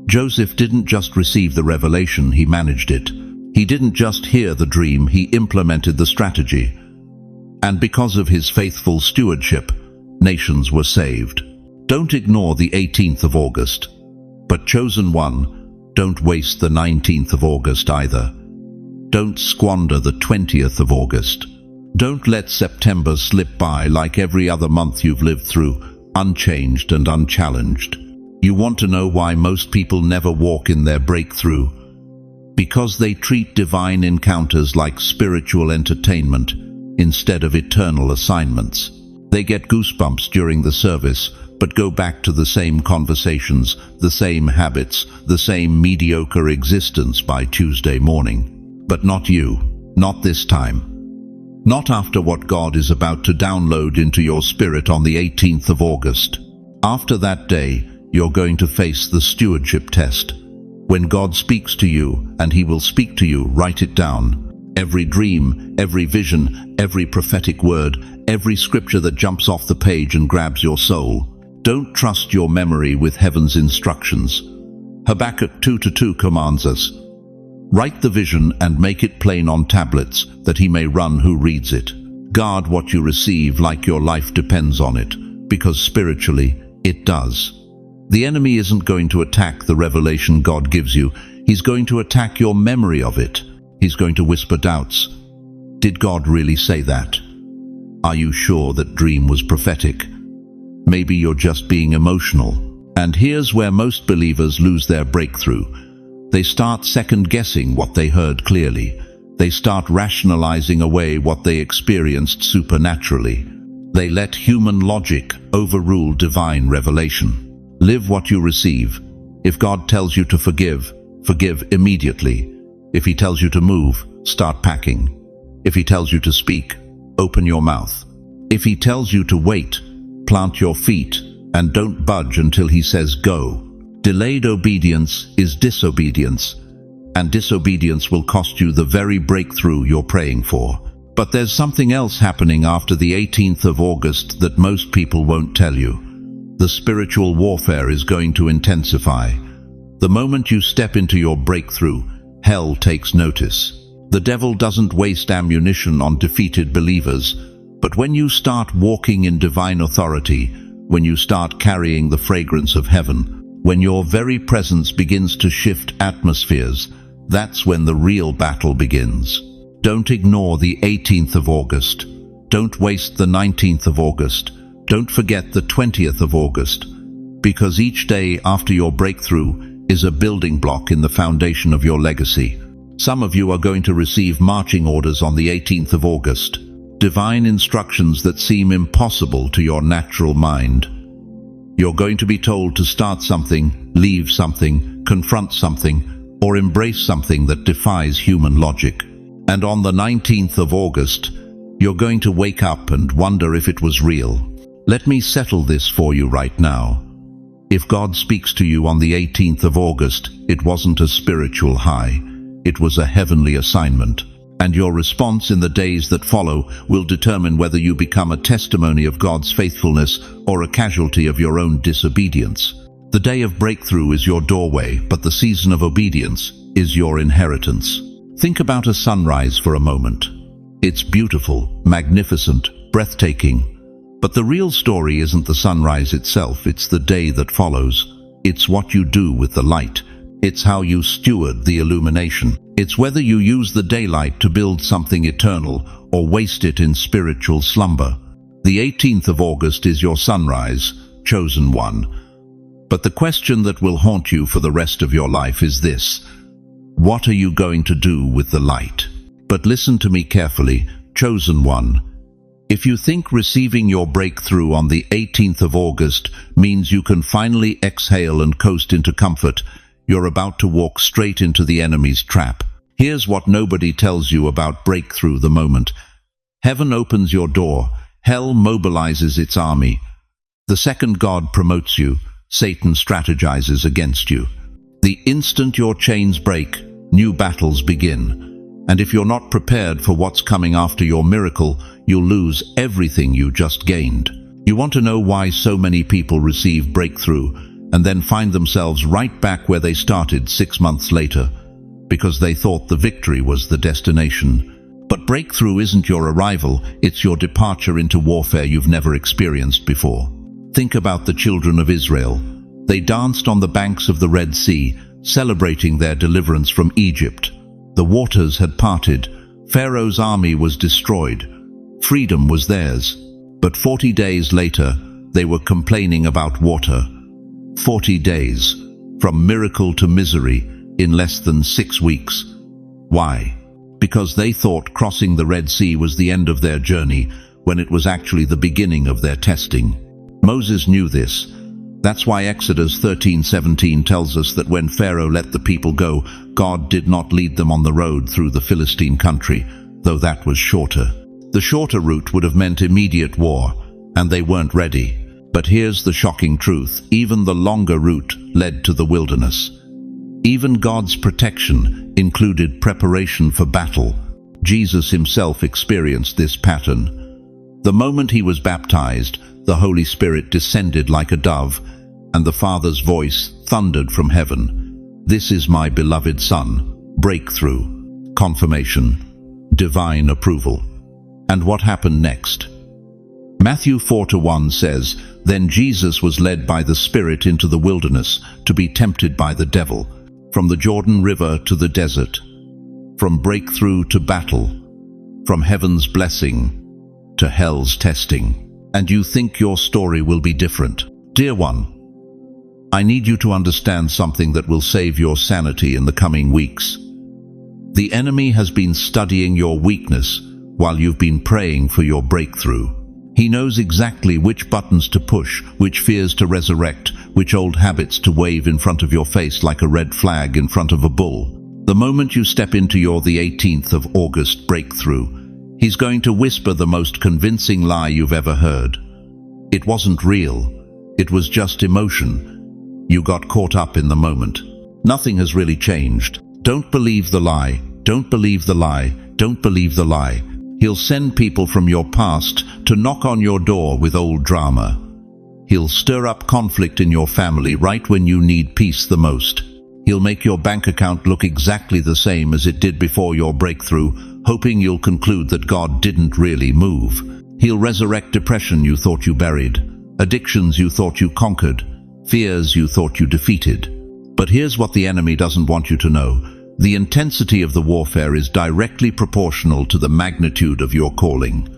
Joseph didn't just receive the revelation, he managed it. He didn't just hear the dream, he implemented the strategy. And because of his faithful stewardship, nations were saved. Don't ignore the 18th of August. But chosen one, don't waste the 19th of August either. Don't squander the 20th of August. Don't let September slip by like every other month you've lived through, unchanged and unchallenged. You want to know why most people never walk in their breakthrough? Because they treat divine encounters like spiritual entertainment instead of eternal assignments. They get goosebumps during the service, but go back to the same conversations, the same habits, the same mediocre existence by Tuesday morning. But not you, not this time. Not after what God is about to download into your spirit on the 18th of August. After that day, you're going to face the stewardship test. When God speaks to you, and He will speak to you, write it down. Every dream, every vision, every prophetic word, every scripture that jumps off the page and grabs your soul. Don't trust your memory with heaven's instructions. Habakkuk 2:2 commands us, write the vision and make it plain on tablets, that he may run who reads it. Guard what you receive like your life depends on it, because spiritually, it does. The enemy isn't going to attack the revelation God gives you. He's going to attack your memory of it. He's going to whisper doubts. Did God really say that? Are you sure that dream was prophetic? Maybe you're just being emotional. And here's where most believers lose their breakthrough. They start second-guessing what they heard clearly. They start rationalizing away what they experienced supernaturally. They let human logic overrule divine revelation. Live what you receive. If God tells you to forgive, forgive immediately. If He tells you to move, start packing. If He tells you to speak, open your mouth. If He tells you to wait, plant your feet and don't budge until He says go. Delayed obedience is disobedience, and disobedience will cost you the very breakthrough you're praying for. But there's something else happening after the 18th of August that most people won't tell you. The spiritual warfare is going to intensify. The moment you step into your breakthrough, hell takes notice. The devil doesn't waste ammunition on defeated believers, but when you start walking in divine authority, when you start carrying the fragrance of heaven, when your very presence begins to shift atmospheres, that's when the real battle begins. Don't ignore the 18th of August. Don't waste the 19th of August. Don't forget the 20th of August, because each day after your breakthrough is a building block in the foundation of your legacy. Some of you are going to receive marching orders on the 18th of August, divine instructions that seem impossible to your natural mind. You're going to be told to start something, leave something, confront something, or embrace something that defies human logic. And on the 19th of August, you're going to wake up and wonder if it was real. Let me settle this for you right now. If God speaks to you on the 18th of August, it wasn't a spiritual high. It was a heavenly assignment. And your response in the days that follow will determine whether you become a testimony of God's faithfulness or a casualty of your own disobedience. The day of breakthrough is your doorway, but the season of obedience is your inheritance. Think about a sunrise for a moment. It's beautiful, magnificent, breathtaking. But the real story isn't the sunrise itself, it's the day that follows. It's what you do with the light. It's how you steward the illumination. It's whether you use the daylight to build something eternal or waste it in spiritual slumber. The 18th of August is your sunrise, chosen one. But the question that will haunt you for the rest of your life is this: what are you going to do with the light? But listen to me carefully, chosen one. If you think receiving your breakthrough on the 18th of August means you can finally exhale and coast into comfort, you're about to walk straight into the enemy's trap. Here's what nobody tells you about breakthrough the moment. Heaven opens your door. Hell mobilizes its army. The second God promotes you, Satan strategizes against you. The instant your chains break, new battles begin. And if you're not prepared for what's coming after your miracle, you'll lose everything you just gained. You want to know why so many people receive breakthrough and then find themselves right back where they started 6 months later, because they thought the victory was the destination. But breakthrough isn't your arrival, it's your departure into warfare you've never experienced before. Think about the children of Israel. They danced on the banks of the Red Sea, celebrating their deliverance from Egypt. The waters had parted. Pharaoh's army was destroyed. Freedom was theirs. But 40 days later, they were complaining about water. 40 days, from miracle to misery, in less than 6 weeks. Why? Because they thought crossing the Red Sea was the end of their journey, when it was actually the beginning of their testing. Moses knew this. That's why Exodus 13:17 tells us that when Pharaoh let the people go, God did not lead them on the road through the Philistine country, though that was shorter. The shorter route would have meant immediate war, and they weren't ready. But here's the shocking truth: even the longer route led to the wilderness. Even God's protection included preparation for battle. Jesus himself experienced this pattern. The moment he was baptized, the Holy Spirit descended like a dove, and the Father's voice thundered from heaven. This is my beloved Son. Breakthrough, confirmation, divine approval. And what happened next? Matthew 4:1 says, "Then Jesus was led by the Spirit into the wilderness to be tempted by the devil." From the Jordan River to the desert, from breakthrough to battle, from heaven's blessing to hell's testing. And you think your story will be different. Dear one, I need you to understand something that will save your sanity in the coming weeks. The enemy has been studying your weakness while you've been praying for your breakthrough. He knows exactly which buttons to push, which fears to resurrect, which old habits to wave in front of your face like a red flag in front of a bull. The moment you step into your the 18th of August breakthrough, he's going to whisper the most convincing lie you've ever heard. It wasn't real. It was just emotion. You got caught up in the moment. Nothing has really changed. Don't believe the lie. Don't believe the lie. Don't believe the lie. He'll send people from your past to knock on your door with old drama. He'll stir up conflict in your family right when you need peace the most. He'll make your bank account look exactly the same as it did before your breakthrough, hoping you'll conclude that God didn't really move. He'll resurrect depression you thought you buried, addictions you thought you conquered, fears you thought you defeated. But here's what the enemy doesn't want you to know. The intensity of the warfare is directly proportional to the magnitude of your calling.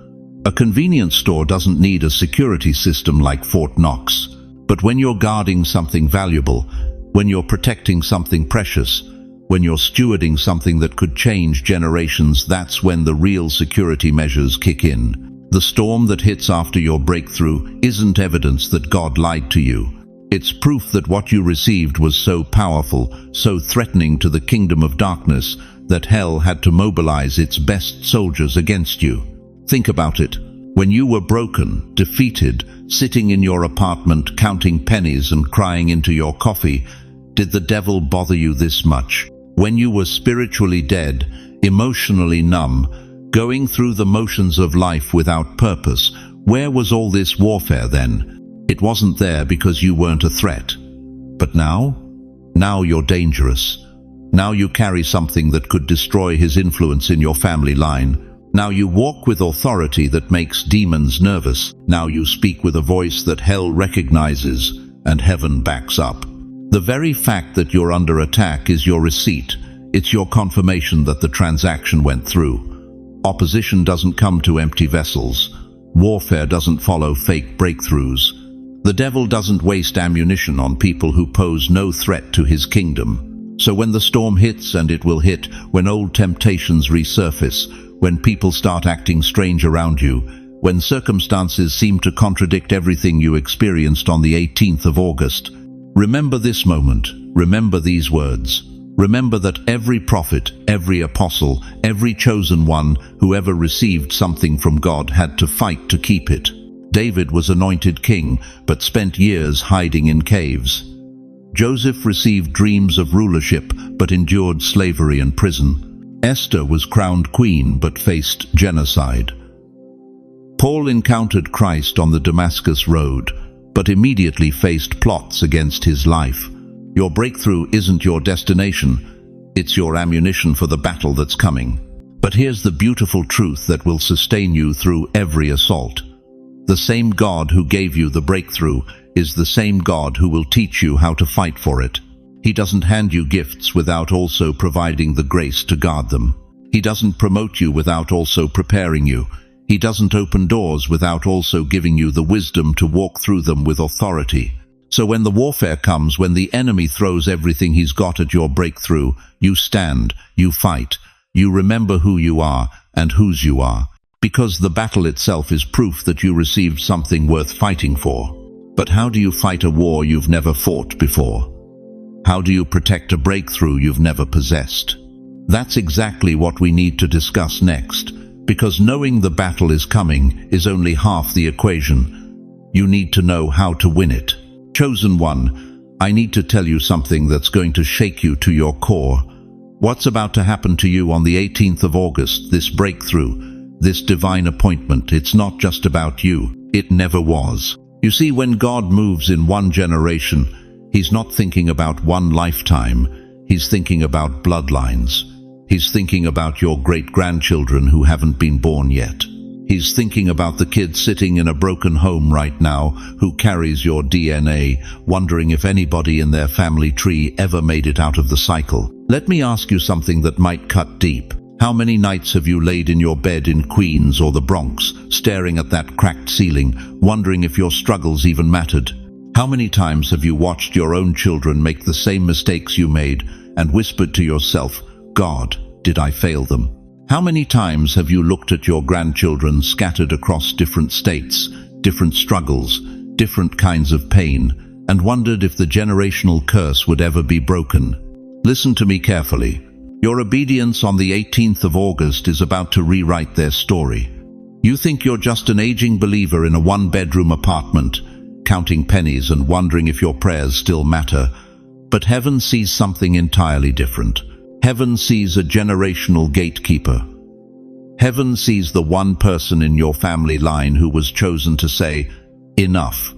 A convenience store doesn't need a security system like Fort Knox. But when you're guarding something valuable, when you're protecting something precious, when you're stewarding something that could change generations, that's when the real security measures kick in. The storm that hits after your breakthrough isn't evidence that God lied to you. It's proof that what you received was so powerful, so threatening to the kingdom of darkness, that hell had to mobilize its best soldiers against you. Think about it. When you were broken, defeated, sitting in your apartment counting pennies and crying into your coffee, did the devil bother you this much? When you were spiritually dead, emotionally numb, going through the motions of life without purpose, where was all this warfare then? It wasn't there because you weren't a threat. But now? Now you're dangerous. Now you carry something that could destroy his influence in your family line. Now you walk with authority that makes demons nervous. Now you speak with a voice that hell recognizes and heaven backs up. The very fact that you're under attack is your receipt. It's your confirmation that the transaction went through. Opposition doesn't come to empty vessels. Warfare doesn't follow fake breakthroughs. The devil doesn't waste ammunition on people who pose no threat to his kingdom. So when the storm hits, and it will hit, when old temptations resurface, when people start acting strange around you, when circumstances seem to contradict everything you experienced on the 18th of August, remember this moment, remember these words. Remember that every prophet, every apostle, every chosen one who ever received something from God had to fight to keep it. David was anointed king, but spent years hiding in caves. Joseph received dreams of rulership, but endured slavery and prison. Esther was crowned queen, but faced genocide. Paul encountered Christ on the Damascus road, but immediately faced plots against his life. Your breakthrough isn't your destination, it's your ammunition for the battle that's coming. But here's the beautiful truth that will sustain you through every assault. The same God who gave you the breakthrough is the same God who will teach you how to fight for it. He doesn't hand you gifts without also providing the grace to guard them. He doesn't promote you without also preparing you. He doesn't open doors without also giving you the wisdom to walk through them with authority. So when the warfare comes, when the enemy throws everything he's got at your breakthrough, you stand, you fight, you remember who you are and whose you are. Because the battle itself is proof that you received something worth fighting for. But how do you fight a war you've never fought before? How do you protect a breakthrough you've never possessed? That's exactly what we need to discuss next, because knowing the battle is coming is only half the equation. You need to know how to win it. Chosen one, I need to tell you something that's going to shake you to your core. What's about to happen to you on the 18th of August, this breakthrough, this divine appointment, it's not just about you. It never was. You see, when God moves in one generation, He's not thinking about one lifetime. He's thinking about bloodlines. He's thinking about your great-grandchildren who haven't been born yet. He's thinking about the kid sitting in a broken home right now who carries your DNA, wondering if anybody in their family tree ever made it out of the cycle. Let me ask you something that might cut deep. How many nights have you laid in your bed in Queens or the Bronx, staring at that cracked ceiling, wondering if your struggles even mattered? How many times have you watched your own children make the same mistakes you made and whispered to yourself, God, did I fail them? How many times have you looked at your grandchildren scattered across different states, different struggles, different kinds of pain, and wondered if the generational curse would ever be broken? Listen to me carefully. Your obedience on the 18th of August is about to rewrite their story. You think you're just an aging believer in a one-bedroom apartment, counting pennies and wondering if your prayers still matter. But heaven sees something entirely different. Heaven sees a generational gatekeeper. Heaven sees the one person in your family line who was chosen to say, enough.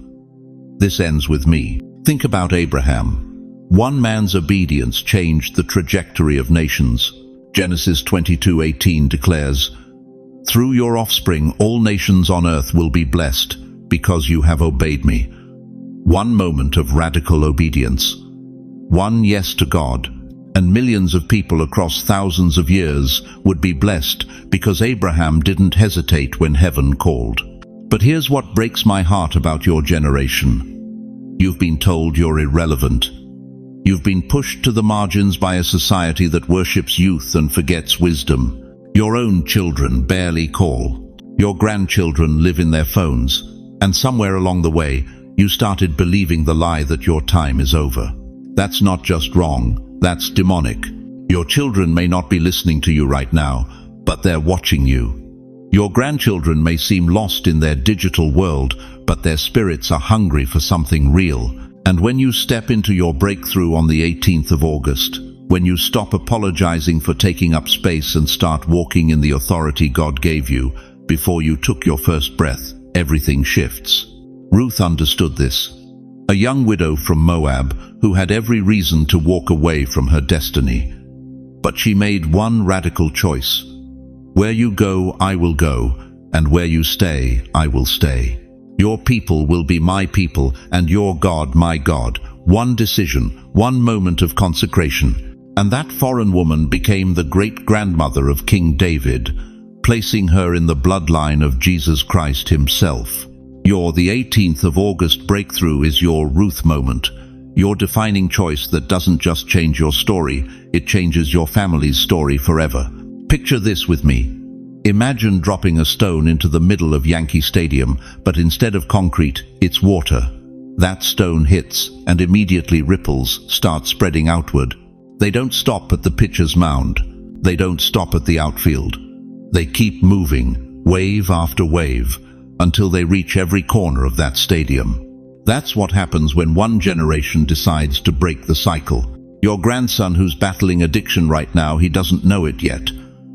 This ends with me. Think about Abraham. One man's obedience changed the trajectory of nations. Genesis 22:18 declares, "Through your offspring all nations on earth will be blessed, because you have obeyed me." One moment of radical obedience. One yes to God, and millions of people across thousands of years would be blessed because Abraham didn't hesitate when heaven called. But here's what breaks my heart about your generation. You've been told you're irrelevant. You've been pushed to the margins by a society that worships youth and forgets wisdom. Your own children barely call. Your grandchildren live in their phones, and somewhere along the way, you started believing the lie that your time is over. That's not just wrong, that's demonic. Your children may not be listening to you right now, but they're watching you. Your grandchildren may seem lost in their digital world, but their spirits are hungry for something real. And when you step into your breakthrough on the 18th of August, when you stop apologizing for taking up space and start walking in the authority God gave you before you took your first breath, everything shifts. Ruth understood this. A young widow from Moab who had every reason to walk away from her destiny. But she made one radical choice. Where you go, I will go, and where you stay, I will stay. Your people will be my people, and your God my God. One decision, one moment of consecration. And that foreign woman became the great-grandmother of King David, placing her in the bloodline of Jesus Christ himself. The 18th of August breakthrough is your Ruth moment. Your defining choice that doesn't just change your story, it changes your family's story forever. Picture this with me. Imagine dropping a stone into the middle of Yankee Stadium, but instead of concrete, it's water. That stone hits, and immediately ripples start spreading outward. They don't stop at the pitcher's mound. They don't stop at the outfield. They keep moving, wave after wave, until they reach every corner of that stadium. That's what happens when one generation decides to break the cycle. Your grandson who's battling addiction right now, he doesn't know it yet.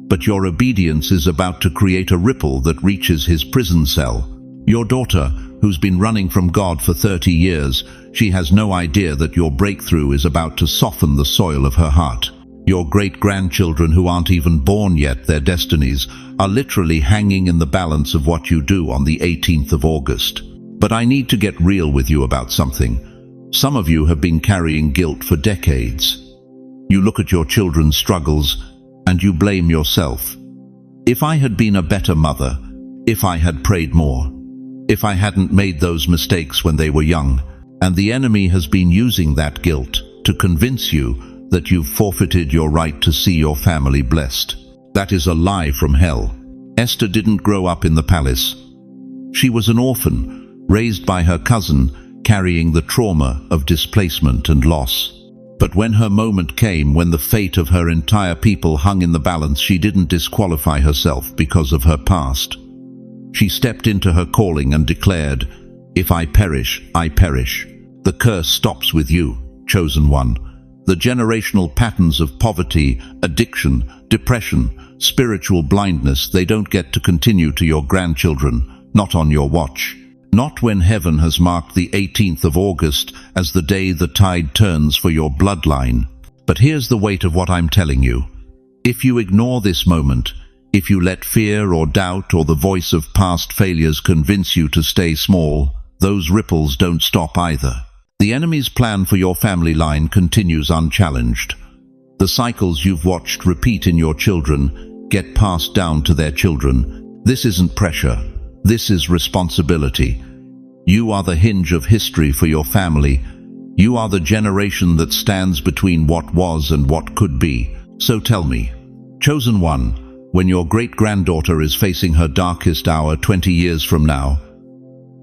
But your obedience is about to create a ripple that reaches his prison cell. Your daughter, who's been running from God for 30 years, she has no idea that your breakthrough is about to soften the soil of her heart. Your great-grandchildren who aren't even born yet, their destinies, are literally hanging in the balance of what you do on the 18th of August. But I need to get real with you about something. Some of you have been carrying guilt for decades. You look at your children's struggles, and you blame yourself. If I had been a better mother, if I had prayed more, if I hadn't made those mistakes when they were young, and the enemy has been using that guilt to convince you that you've forfeited your right to see your family blessed. That is a lie from hell. Esther didn't grow up in the palace. She was an orphan, raised by her cousin, carrying the trauma of displacement and loss. But when her moment came, when the fate of her entire people hung in the balance, she didn't disqualify herself because of her past. She stepped into her calling and declared, "If I perish, I perish." The curse stops with you, chosen one. The generational patterns of poverty, addiction, depression, spiritual blindness, they don't get to continue to your grandchildren, not on your watch. Not when heaven has marked the 18th of August as the day the tide turns for your bloodline. But here's the weight of what I'm telling you. If you ignore this moment, if you let fear or doubt or the voice of past failures convince you to stay small, those ripples don't stop either. The enemy's plan for your family line continues unchallenged. The cycles you've watched repeat in your children get passed down to their children. This isn't pressure. This is responsibility. You are the hinge of history for your family. You are the generation that stands between what was and what could be. So tell me, chosen one, when your great-granddaughter is facing her darkest hour 20 years from now,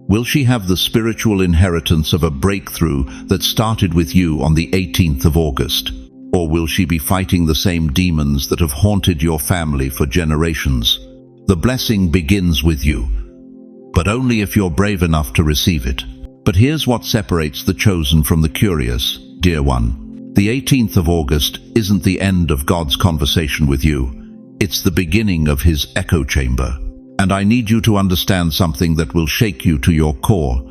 will she have the spiritual inheritance of a breakthrough that started with you on the 18th of August? Or will she be fighting the same demons that have haunted your family for generations? The blessing begins with you, but only if you're brave enough to receive it. But here's what separates the chosen from the curious, dear one. The 18th of August isn't the end of God's conversation with you. It's the beginning of his echo chamber. And I need you to understand something that will shake you to your core.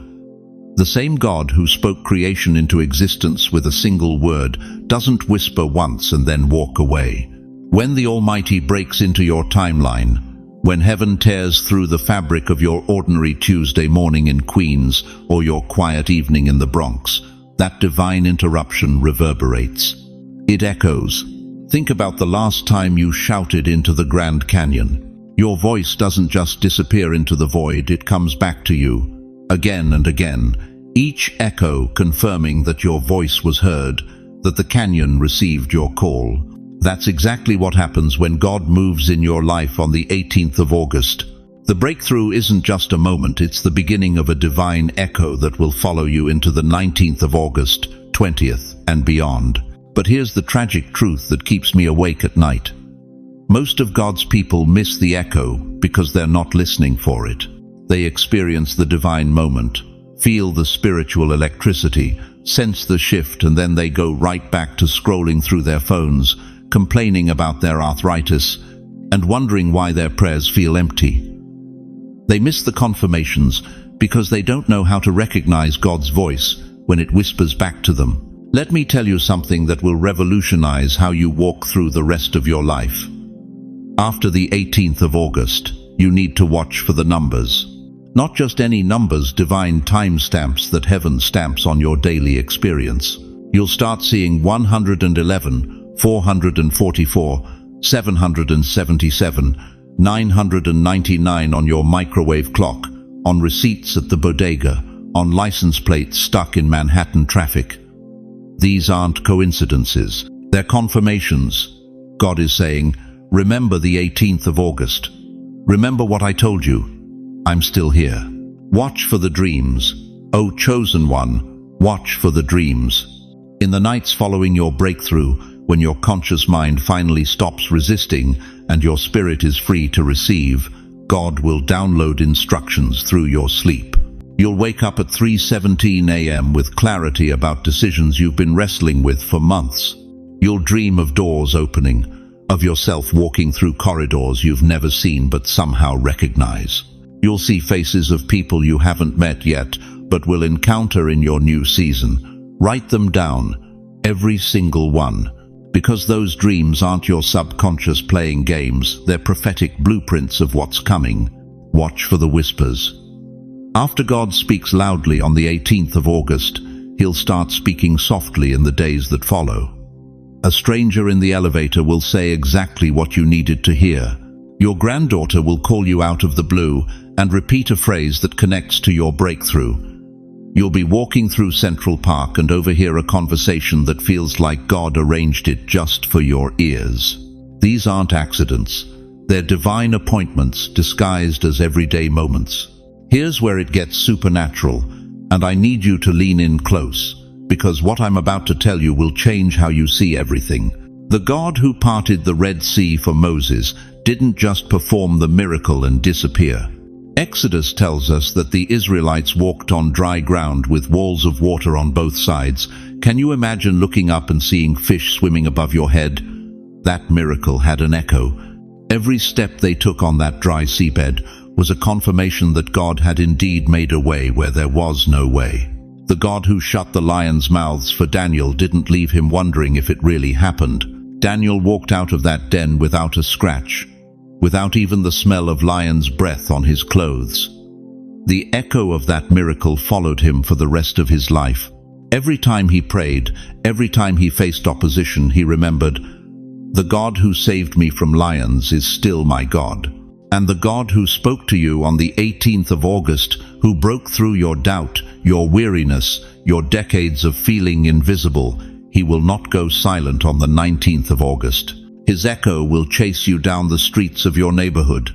The same God who spoke creation into existence with a single word doesn't whisper once and then walk away. When the Almighty breaks into your timeline, when heaven tears through the fabric of your ordinary Tuesday morning in Queens or your quiet evening in the Bronx, that divine interruption reverberates. It echoes. Think about the last time you shouted into the Grand Canyon. Your voice doesn't just disappear into the void, it comes back to you, again and again, each echo confirming that your voice was heard, that the canyon received your call. That's exactly what happens when God moves in your life on the 18th of August. The breakthrough isn't just a moment, it's the beginning of a divine echo that will follow you into the 19th of August, 20th, and beyond. But here's the tragic truth that keeps me awake at night. Most of God's people miss the echo because they're not listening for it. They experience the divine moment, feel the spiritual electricity, sense the shift, and then they go right back to scrolling through their phones, complaining about their arthritis, and wondering why their prayers feel empty. They miss the confirmations because they don't know how to recognize God's voice when it whispers back to them. Let me tell you something that will revolutionize how you walk through the rest of your life. After the 18th of August, you need to watch for the numbers. Not just any numbers, divine timestamps that heaven stamps on your daily experience. You'll start seeing 111, 444, 777, 999 on your microwave clock, on receipts at the bodega, on license plates stuck in Manhattan traffic. These aren't coincidences, they're confirmations. God is saying, remember the 18th of August. Remember what I told you. I'm still here. Watch for the dreams. O chosen one, watch for the dreams. In the nights following your breakthrough, when your conscious mind finally stops resisting and your spirit is free to receive, God will download instructions through your sleep. You'll wake up at 3:17 a.m. with clarity about decisions you've been wrestling with for months. You'll dream of doors opening, of yourself walking through corridors you've never seen but somehow recognize. You'll see faces of people you haven't met yet but will encounter in your new season. Write them down, every single one. Because those dreams aren't your subconscious playing games, they're prophetic blueprints of what's coming. Watch for the whispers. After God speaks loudly on the 18th of August, he'll start speaking softly in the days that follow. A stranger in the elevator will say exactly what you needed to hear. Your granddaughter will call you out of the blue and repeat a phrase that connects to your breakthrough. You'll be walking through Central Park and overhear a conversation that feels like God arranged it just for your ears. These aren't accidents. They're divine appointments disguised as everyday moments. Here's where it gets supernatural, and I need you to lean in close, because what I'm about to tell you will change how you see everything. The God who parted the Red Sea for Moses didn't just perform the miracle and disappear. Exodus tells us that the Israelites walked on dry ground with walls of water on both sides. Can you imagine looking up and seeing fish swimming above your head? That miracle had an echo. Every step they took on that dry seabed was a confirmation that God had indeed made a way where there was no way. The God who shut the lions' mouths for Daniel didn't leave him wondering if it really happened. Daniel walked out of that den without a scratch, without even the smell of lion's breath on his clothes. The echo of that miracle followed him for the rest of his life. Every time he prayed, every time he faced opposition, he remembered, the God who saved me from lions is still my God. And the God who spoke to you on the 18th of August, who broke through your doubt, your weariness, your decades of feeling invisible, he will not go silent on the 19th of August. His echo will chase you down the streets of your neighborhood.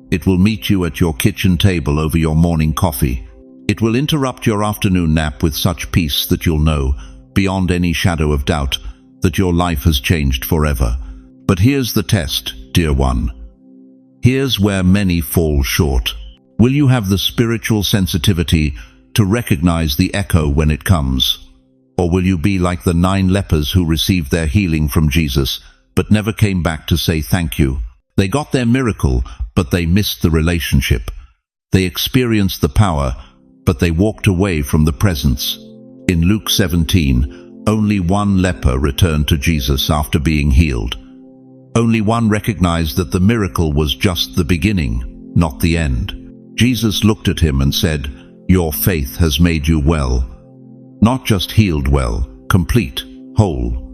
It will meet you at your kitchen table over your morning coffee. It will interrupt your afternoon nap with such peace that you'll know, beyond any shadow of doubt, that your life has changed forever. But here's the test, dear one. Here's where many fall short. Will you have the spiritual sensitivity to recognize the echo when it comes? Or will you be like the 9 lepers who received their healing from Jesus, but never came back to say thank you? They got their miracle, but they missed the relationship. They experienced the power, but they walked away from the presence. In Luke 17, only 1 leper returned to Jesus after being healed. Only one recognized that the miracle was just the beginning, not the end. Jesus looked at him and said, "Your faith has made you well." Not just healed well, complete, whole.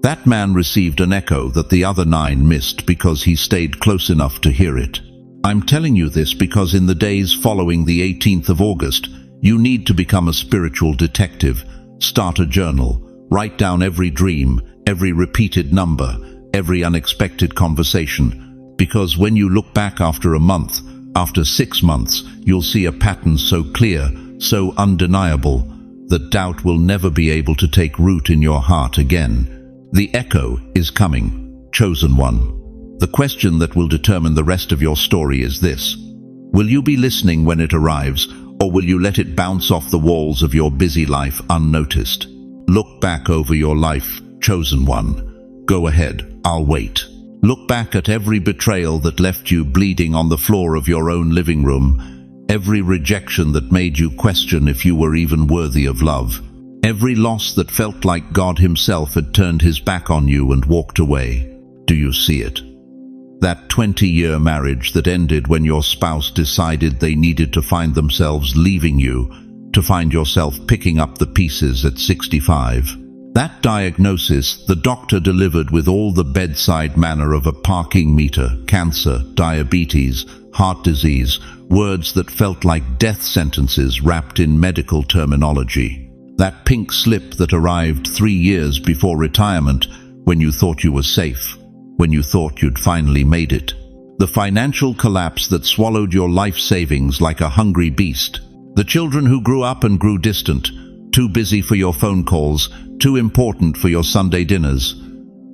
That man received an echo that the other 9 missed because he stayed close enough to hear it. I'm telling you this because in the days following the 18th of August, you need to become a spiritual detective. Start a journal. Write down every dream, every repeated number, every unexpected conversation. Because when you look back after a month, After 6 months, you'll see a pattern so clear, so undeniable, that doubt will never be able to take root in your heart again. The echo is coming, chosen one. The question that will determine the rest of your story is this: will you be listening when it arrives, or will you let it bounce off the walls of your busy life unnoticed? Look back over your life, chosen one. Go ahead, I'll wait. Look back at every betrayal that left you bleeding on the floor of your own living room, every rejection that made you question if you were even worthy of love, every loss that felt like God himself had turned his back on you and walked away. Do you see it? That 20-year marriage that ended when your spouse decided they needed to find themselves leaving you, to find yourself picking up the pieces at 65. That diagnosis the doctor delivered with all the bedside manner of a parking meter, cancer, diabetes, heart disease, words that felt like death sentences wrapped in medical terminology. That pink slip that arrived 3 years before retirement, when you thought you were safe, when you thought you'd finally made it. The financial collapse that swallowed your life savings like a hungry beast. The children who grew up and grew distant, too busy for your phone calls, too important for your Sunday dinners.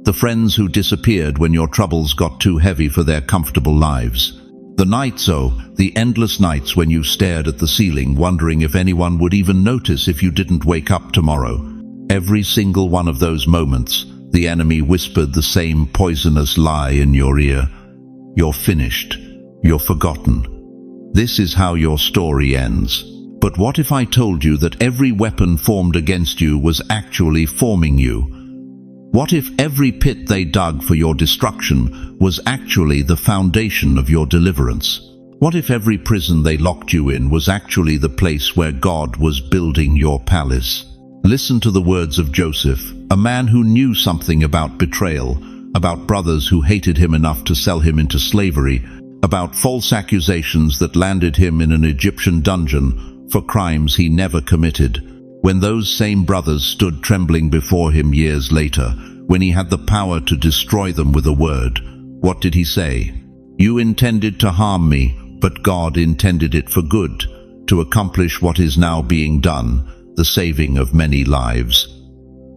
The friends who disappeared when your troubles got too heavy for their comfortable lives. The nights, the endless nights when you stared at the ceiling wondering if anyone would even notice if you didn't wake up tomorrow. Every single one of those moments, the enemy whispered the same poisonous lie in your ear. You're finished. You're forgotten. This is how your story ends. But what if I told you that every weapon formed against you was actually forming you? What if every pit they dug for your destruction was actually the foundation of your deliverance? What if every prison they locked you in was actually the place where God was building your palace? Listen to the words of Joseph, a man who knew something about betrayal, about brothers who hated him enough to sell him into slavery, about false accusations that landed him in an Egyptian dungeon for crimes he never committed. When those same brothers stood trembling before him years later, when he had the power to destroy them with a word, what did he say? You intended to harm me, but God intended it for good, to accomplish what is now being done, the saving of many lives.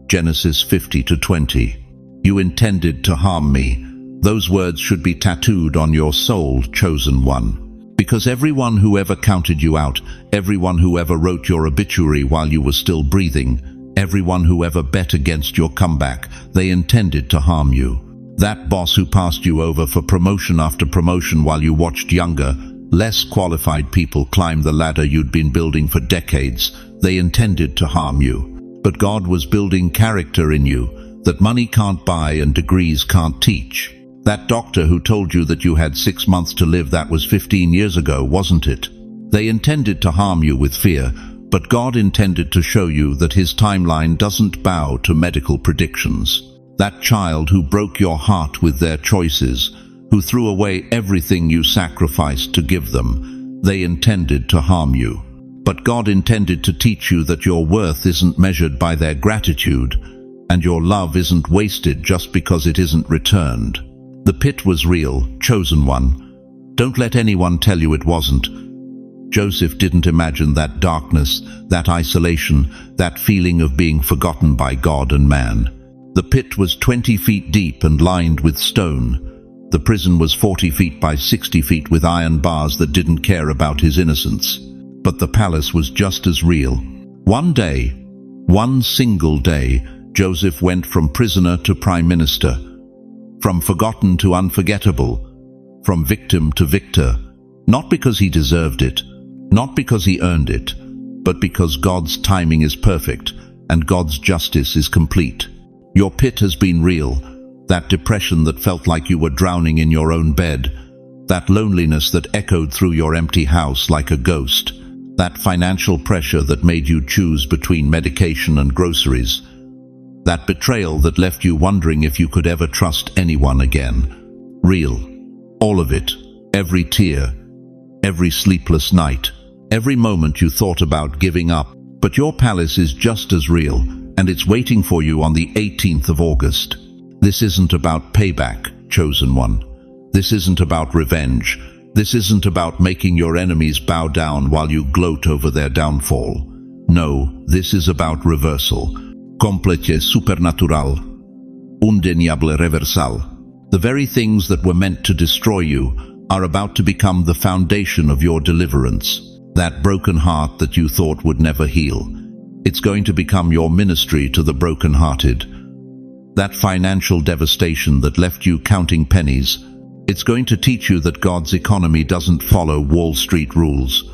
Genesis 50-20. You intended to harm me. Those words should be tattooed on your soul, chosen one. Because everyone who ever counted you out, everyone who ever wrote your obituary while you were still breathing, everyone who ever bet against your comeback, they intended to harm you. That boss who passed you over for promotion after promotion while you watched younger, less qualified people climb the ladder you'd been building for decades, they intended to harm you. But God was building character in you that money can't buy and degrees can't teach. That doctor who told you that you had 6 months to live, that was 15 years ago, wasn't it? They intended to harm you with fear, but God intended to show you that his timeline doesn't bow to medical predictions. That child who broke your heart with their choices, who threw away everything you sacrificed to give them, they intended to harm you. But God intended to teach you that your worth isn't measured by their gratitude, and your love isn't wasted just because it isn't returned. The pit was real, chosen one. Don't let anyone tell you it wasn't. Joseph didn't imagine that darkness, that isolation, that feeling of being forgotten by God and man. The pit was 20 feet deep and lined with stone. The prison was 40 feet by 60 feet with iron bars that didn't care about his innocence. But the palace was just as real. One day, one single day, Joseph went from prisoner to prime minister. From forgotten to unforgettable, from victim to victor, not because he deserved it, not because he earned it, but because God's timing is perfect and God's justice is complete. Your pit has been real, that depression that felt like you were drowning in your own bed, that loneliness that echoed through your empty house like a ghost, that financial pressure that made you choose between medication and groceries, that betrayal that left you wondering if you could ever trust anyone again. Real. All of it. Every tear. Every sleepless night. Every moment you thought about giving up. But your palace is just as real, and it's waiting for you on the 18th of August. This isn't about payback, chosen one. This isn't about revenge. This isn't about making your enemies bow down while you gloat over their downfall. No, this is about reversal. Complete supernatural. Undeniable reversal. The very things that were meant to destroy you are about to become the foundation of your deliverance. That broken heart that you thought would never heal. It's going to become your ministry to the brokenhearted. That financial devastation that left you counting pennies, it's going to teach you that God's economy doesn't follow Wall Street rules.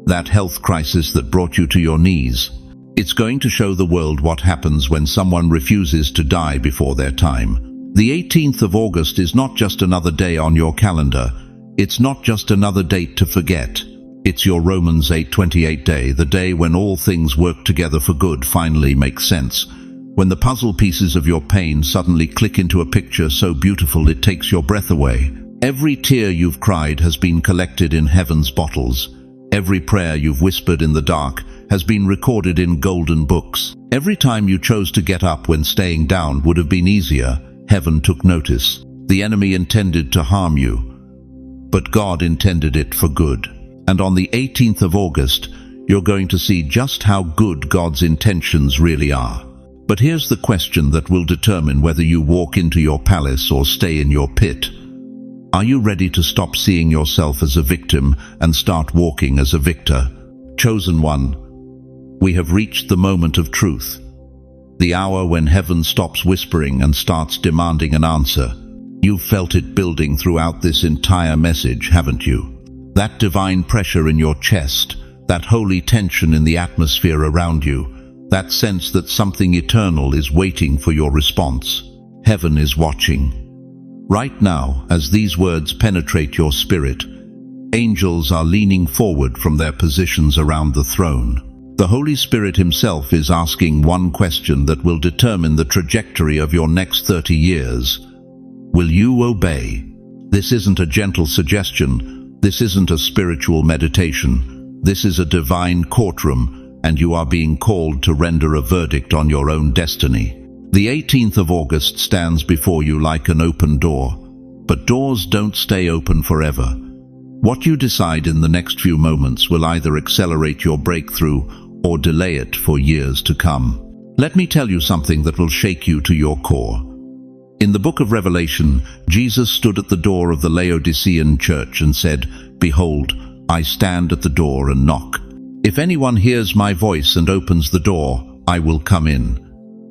That health crisis that brought you to your knees, it's going to show the world what happens when someone refuses to die before their time. The 18th of August is not just another day on your calendar. It's not just another date to forget. It's your Romans 8:28 day, the day when all things work together for good finally make sense. When the puzzle pieces of your pain suddenly click into a picture so beautiful it takes your breath away. Every tear you've cried has been collected in heaven's bottles. Every prayer you've whispered in the dark has been recorded in golden books. Every time you chose to get up when staying down would have been easier, heaven took notice. The enemy intended to harm you, but God intended it for good. And on the 18th of August, you're going to see just how good God's intentions really are. But here's the question that will determine whether you walk into your palace or stay in your pit. Are you ready to stop seeing yourself as a victim and start walking as a victor? Chosen one, we have reached the moment of truth. The hour when heaven stops whispering and starts demanding an answer. You've felt it building throughout this entire message, haven't you? That divine pressure in your chest, that holy tension in the atmosphere around you, that sense that something eternal is waiting for your response. Heaven is watching. Right now, as these words penetrate your spirit, angels are leaning forward from their positions around the throne. The Holy Spirit himself is asking one question that will determine the trajectory of your next 30 years. Will you obey? This isn't a gentle suggestion. This isn't a spiritual meditation. This is a divine courtroom, and you are being called to render a verdict on your own destiny. The 18th of August stands before you like an open door, but doors don't stay open forever. What you decide in the next few moments will either accelerate your breakthrough or delay it for years to come. Let me tell you something that will shake you to your core. In the book of Revelation, Jesus stood at the door of the Laodicean church and said, "Behold, I stand at the door and knock. If anyone hears my voice and opens the door, I will come in."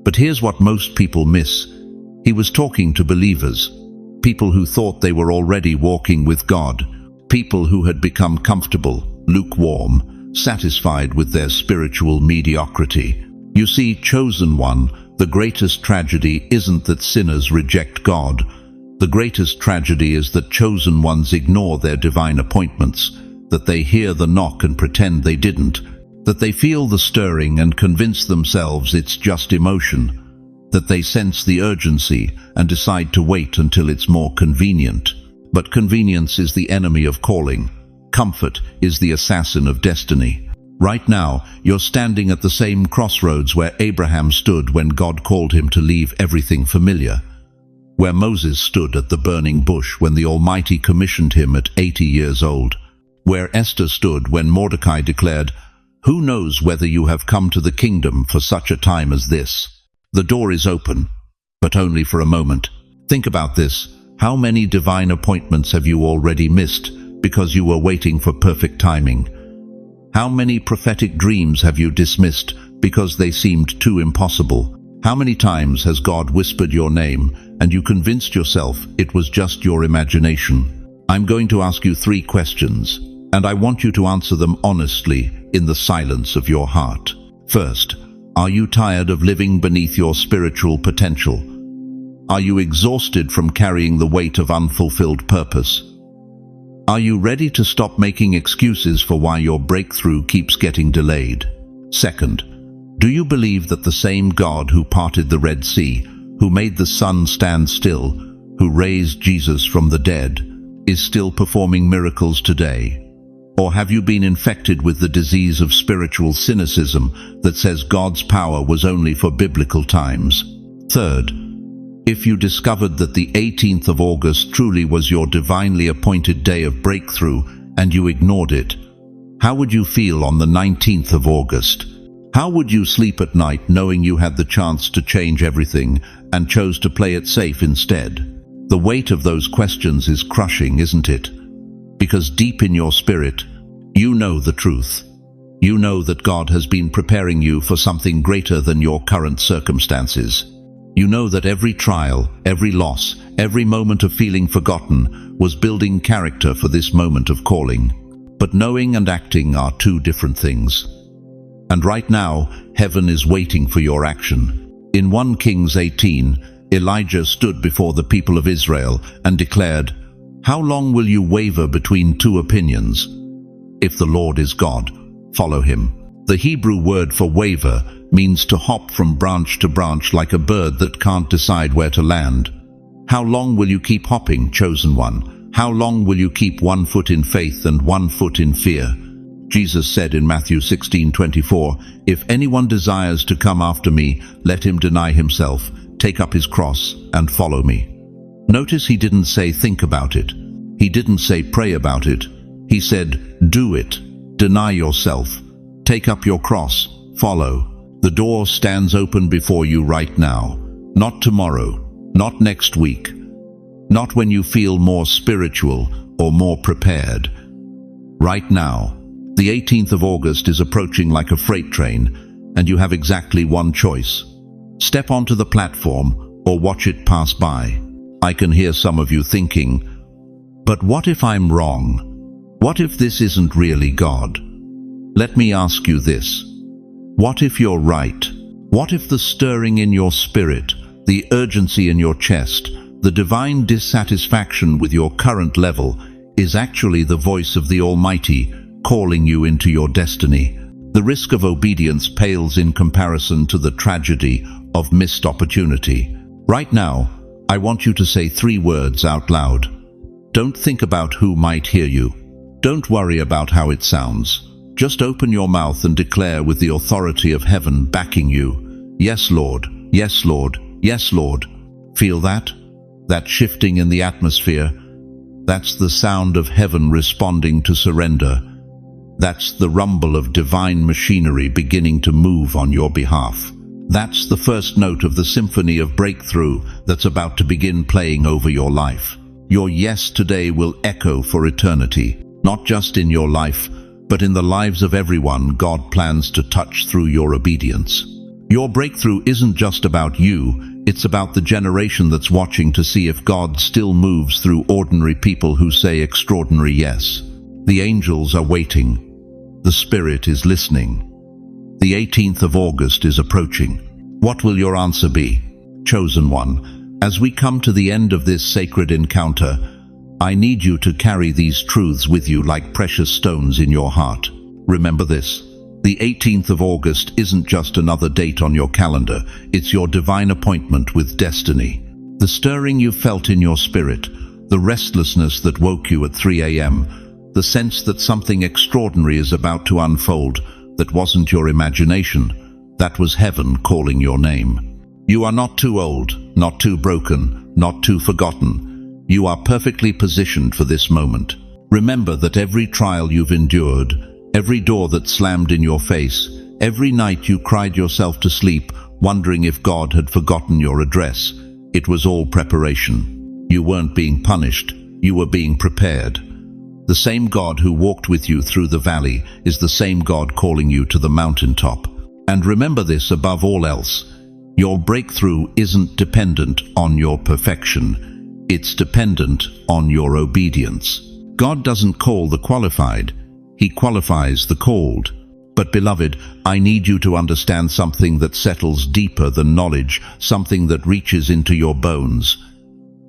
But here's what most people miss. He was talking to believers, people who thought they were already walking with God, people who had become comfortable, lukewarm, satisfied with their spiritual mediocrity. You see, chosen one, the greatest tragedy isn't that sinners reject God. The greatest tragedy is that chosen ones ignore their divine appointments, that they hear the knock and pretend they didn't, that they feel the stirring and convince themselves it's just emotion, that they sense the urgency and decide to wait until it's more convenient. But convenience is the enemy of calling. Comfort is the assassin of destiny. Right now, you're standing at the same crossroads where Abraham stood when God called him to leave everything familiar, where Moses stood at the burning bush when the Almighty commissioned him at 80 years old, where Esther stood when Mordecai declared, "Who knows whether you have come to the kingdom for such a time as this?" The door is open, but only for a moment. Think about this. How many divine appointments have you already missed because you were waiting for perfect timing? How many prophetic dreams have you dismissed because they seemed too impossible? How many times has God whispered your name and you convinced yourself it was just your imagination? I'm going to ask you 3 questions, and I want you to answer them honestly in the silence of your heart. First, are you tired of living beneath your spiritual potential? Are you exhausted from carrying the weight of unfulfilled purpose? Are you ready to stop making excuses for why your breakthrough keeps getting delayed? Second, do you believe that the same God who parted the Red Sea, who made the sun stand still, who raised Jesus from the dead, is still performing miracles today? Or have you been infected with the disease of spiritual cynicism that says God's power was only for biblical times? Third, If you discovered that the 18th of August truly was your divinely appointed day of breakthrough and you ignored it, how would you feel on the 19th of August? How would you sleep at night knowing you had the chance to change everything and chose to play it safe instead? The weight of those questions is crushing, isn't it? Because deep in your spirit, you know the truth. You know that God has been preparing you for something greater than your current circumstances. You know that every trial, every loss, every moment of feeling forgotten was building character for this moment of calling. But knowing and acting are two different things. And right now, heaven is waiting for your action. In 1 Kings 18, Elijah stood before the people of Israel and declared, "How long will you waver between two opinions? If the Lord is God, follow him." The Hebrew word for waver means to hop from branch to branch like a bird that can't decide where to land. How long will you keep hopping, chosen one? How long will you keep one foot in faith and one foot in fear? Jesus said in Matthew 16:24, "If anyone desires to come after me, let him deny himself, take up his cross, and follow me." Notice he didn't say think about it. He didn't say pray about it. He said do it. Deny yourself. Take up your cross. Follow. The door stands open before you right now. Not tomorrow. Not next week. Not when you feel more spiritual or more prepared. Right now. The 18th of August is approaching like a freight train, and you have exactly one choice. Step onto the platform or watch it pass by. I can hear some of you thinking, but what if I'm wrong? What if this isn't really God? Let me ask you this. What if you're right? What if the stirring in your spirit, the urgency in your chest, the divine dissatisfaction with your current level is actually the voice of the Almighty calling you into your destiny? The risk of obedience pales in comparison to the tragedy of missed opportunity. Right now, I want you to say 3 words out loud. Don't think about who might hear you. Don't worry about how it sounds. Just open your mouth and declare with the authority of heaven backing you, "Yes, Lord. Yes, Lord. Yes, Lord." Feel that? That shifting in the atmosphere? That's the sound of heaven responding to surrender. That's the rumble of divine machinery beginning to move on your behalf. That's the first note of the symphony of breakthrough that's about to begin playing over your life. Your yes today will echo for eternity, not just in your life, but in the lives of everyone God plans to touch through your obedience. Your breakthrough isn't just about you, it's about the generation that's watching to see if God still moves through ordinary people who say extraordinary yes. The angels are waiting. The Spirit is listening. The 18th of August is approaching. What will your answer be? Chosen one, as we come to the end of this sacred encounter, I need you to carry these truths with you like precious stones in your heart. Remember this. The 18th of August isn't just another date on your calendar. It's your divine appointment with destiny. The stirring you felt in your spirit, the restlessness that woke you at 3 a.m., the sense that something extraordinary is about to unfold that wasn't your imagination, that was heaven calling your name. You are not too old, not too broken, not too forgotten. You are perfectly positioned for this moment. Remember that every trial you've endured, every door that slammed in your face, every night you cried yourself to sleep, wondering if God had forgotten your address, it was all preparation. You weren't being punished, you were being prepared. The same God who walked with you through the valley is the same God calling you to the mountaintop. And remember this above all else. Your breakthrough isn't dependent on your perfection. It's dependent on your obedience. God doesn't call the qualified. He qualifies the called. But beloved, I need you to understand something that settles deeper than knowledge, something that reaches into your bones.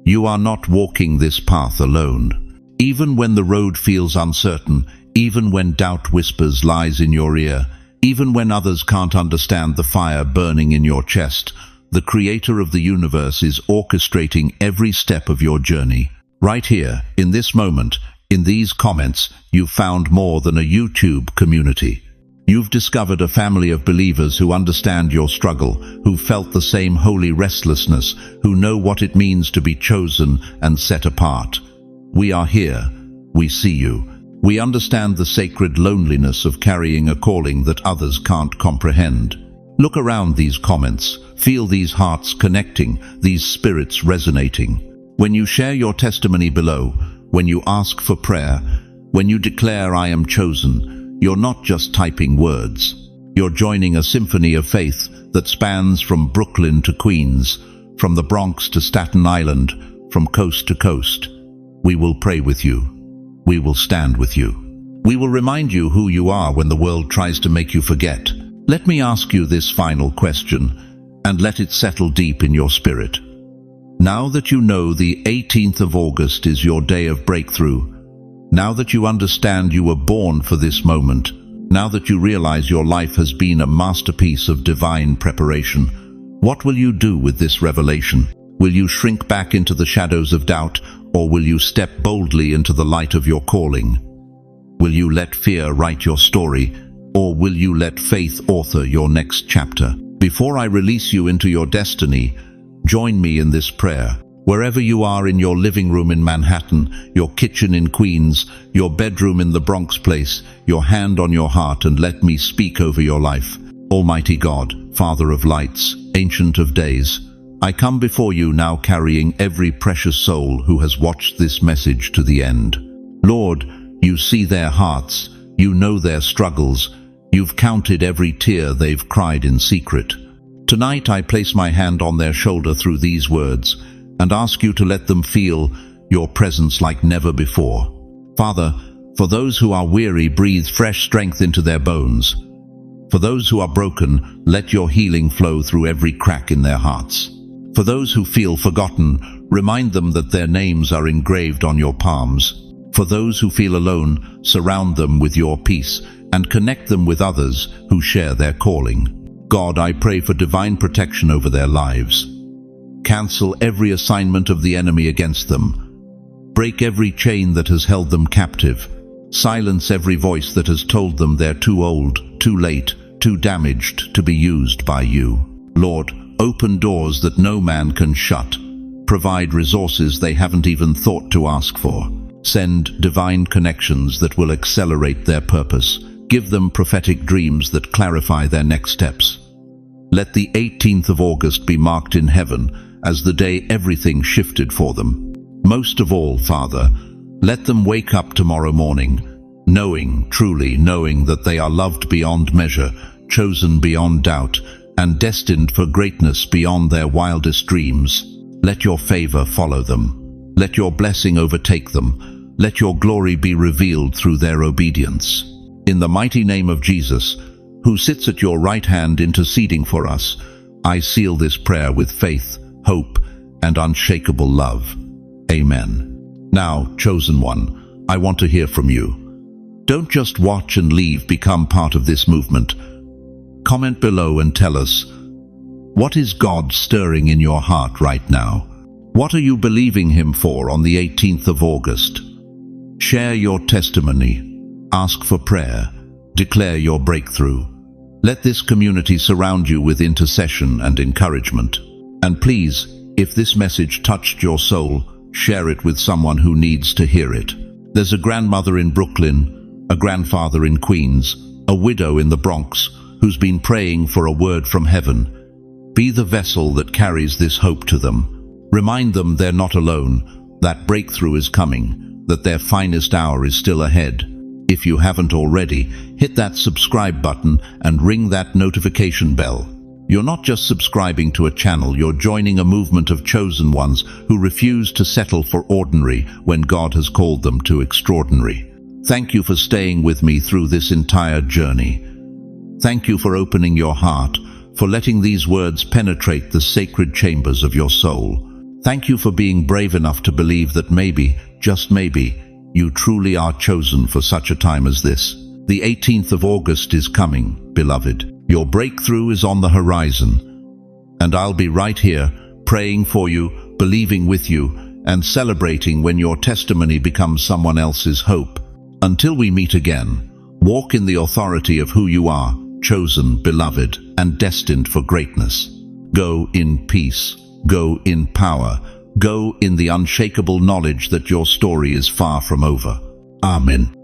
You are not walking this path alone. Even when the road feels uncertain, even when doubt whispers lies in your ear, even when others can't understand the fire burning in your chest, the Creator of the universe is orchestrating every step of your journey. Right here, in this moment, in these comments, you've found more than a YouTube community. You've discovered a family of believers who understand your struggle, who felt the same holy restlessness, who know what it means to be chosen and set apart. We are here. We see you. We understand the sacred loneliness of carrying a calling that others can't comprehend. Look around these comments. Feel these hearts connecting, these spirits resonating. When you share your testimony below, when you ask for prayer, when you declare I am chosen, you're not just typing words. You're joining a symphony of faith that spans from Brooklyn to Queens, from the Bronx to Staten Island, from coast to coast. We will pray with you. We will stand with you. We will remind you who you are when the world tries to make you forget. Let me ask you this final question, and let it settle deep in your spirit. Now that you know the 18th of August is your day of breakthrough, now that you understand you were born for this moment, now that you realize your life has been a masterpiece of divine preparation, what will you do with this revelation? Will you shrink back into the shadows of doubt, or will you step boldly into the light of your calling? Will you let fear write your story, or will you let faith author your next chapter? Before I release you into your destiny, join me in this prayer. Wherever you are, in your living room in Manhattan, your kitchen in Queens, your bedroom in the Bronx place, your hand on your heart, and let me speak over your life. Almighty God, Father of lights, Ancient of days, I come before you now carrying every precious soul who has watched this message to the end. Lord, you see their hearts, you know their struggles, you've counted every tear they've cried in secret. Tonight I place my hand on their shoulder through these words and ask you to let them feel your presence like never before. Father, for those who are weary, breathe fresh strength into their bones. For those who are broken, let your healing flow through every crack in their hearts. For those who feel forgotten, remind them that their names are engraved on your palms. For those who feel alone, surround them with your peace and connect them with others who share their calling. God, I pray for divine protection over their lives. Cancel every assignment of the enemy against them. Break every chain that has held them captive. Silence every voice that has told them they're too old, too late, too damaged to be used by you. Lord, open doors that no man can shut. Provide resources they haven't even thought to ask for. Send divine connections that will accelerate their purpose. Give them prophetic dreams that clarify their next steps. Let the 18th of August be marked in heaven as the day everything shifted for them. Most of all, Father, let them wake up tomorrow morning, truly knowing that they are loved beyond measure, chosen beyond doubt, and destined for greatness beyond their wildest dreams. Let your favor follow them. Let your blessing overtake them. Let your glory be revealed through their obedience. In the mighty name of Jesus, who sits at your right hand interceding for us, I seal this prayer with faith, hope, and unshakable love. Amen. Now, chosen one, I want to hear from you. Don't just watch and leave, become part of this movement. Comment below and tell us, what is God stirring in your heart right now? What are you believing Him for on the 18th of August? Share your testimony. Ask for prayer. Declare your breakthrough. Let this community surround you with intercession and encouragement. And please, if this message touched your soul, share it with someone who needs to hear it. There's a grandmother in Brooklyn, a grandfather in Queens, a widow in the Bronx who's been praying for a word from heaven. Be the vessel that carries this hope to them. Remind them they're not alone, that breakthrough is coming, that their finest hour is still ahead. If you haven't already, hit that subscribe button and ring that notification bell. You're not just subscribing to a channel, you're joining a movement of chosen ones who refuse to settle for ordinary when God has called them to extraordinary. Thank you for staying with me through this entire journey. Thank you for opening your heart, for letting these words penetrate the sacred chambers of your soul. Thank you for being brave enough to believe that maybe, just maybe, you truly are chosen for such a time as this. The 18th of August is coming, beloved. Your breakthrough is on the horizon. And I'll be right here, praying for you, believing with you, and celebrating when your testimony becomes someone else's hope. Until we meet again, Walk in the authority of who you are, chosen, beloved, and destined for greatness. Go in peace. Go in power. Go in the unshakable knowledge that your story is far from over. Amen.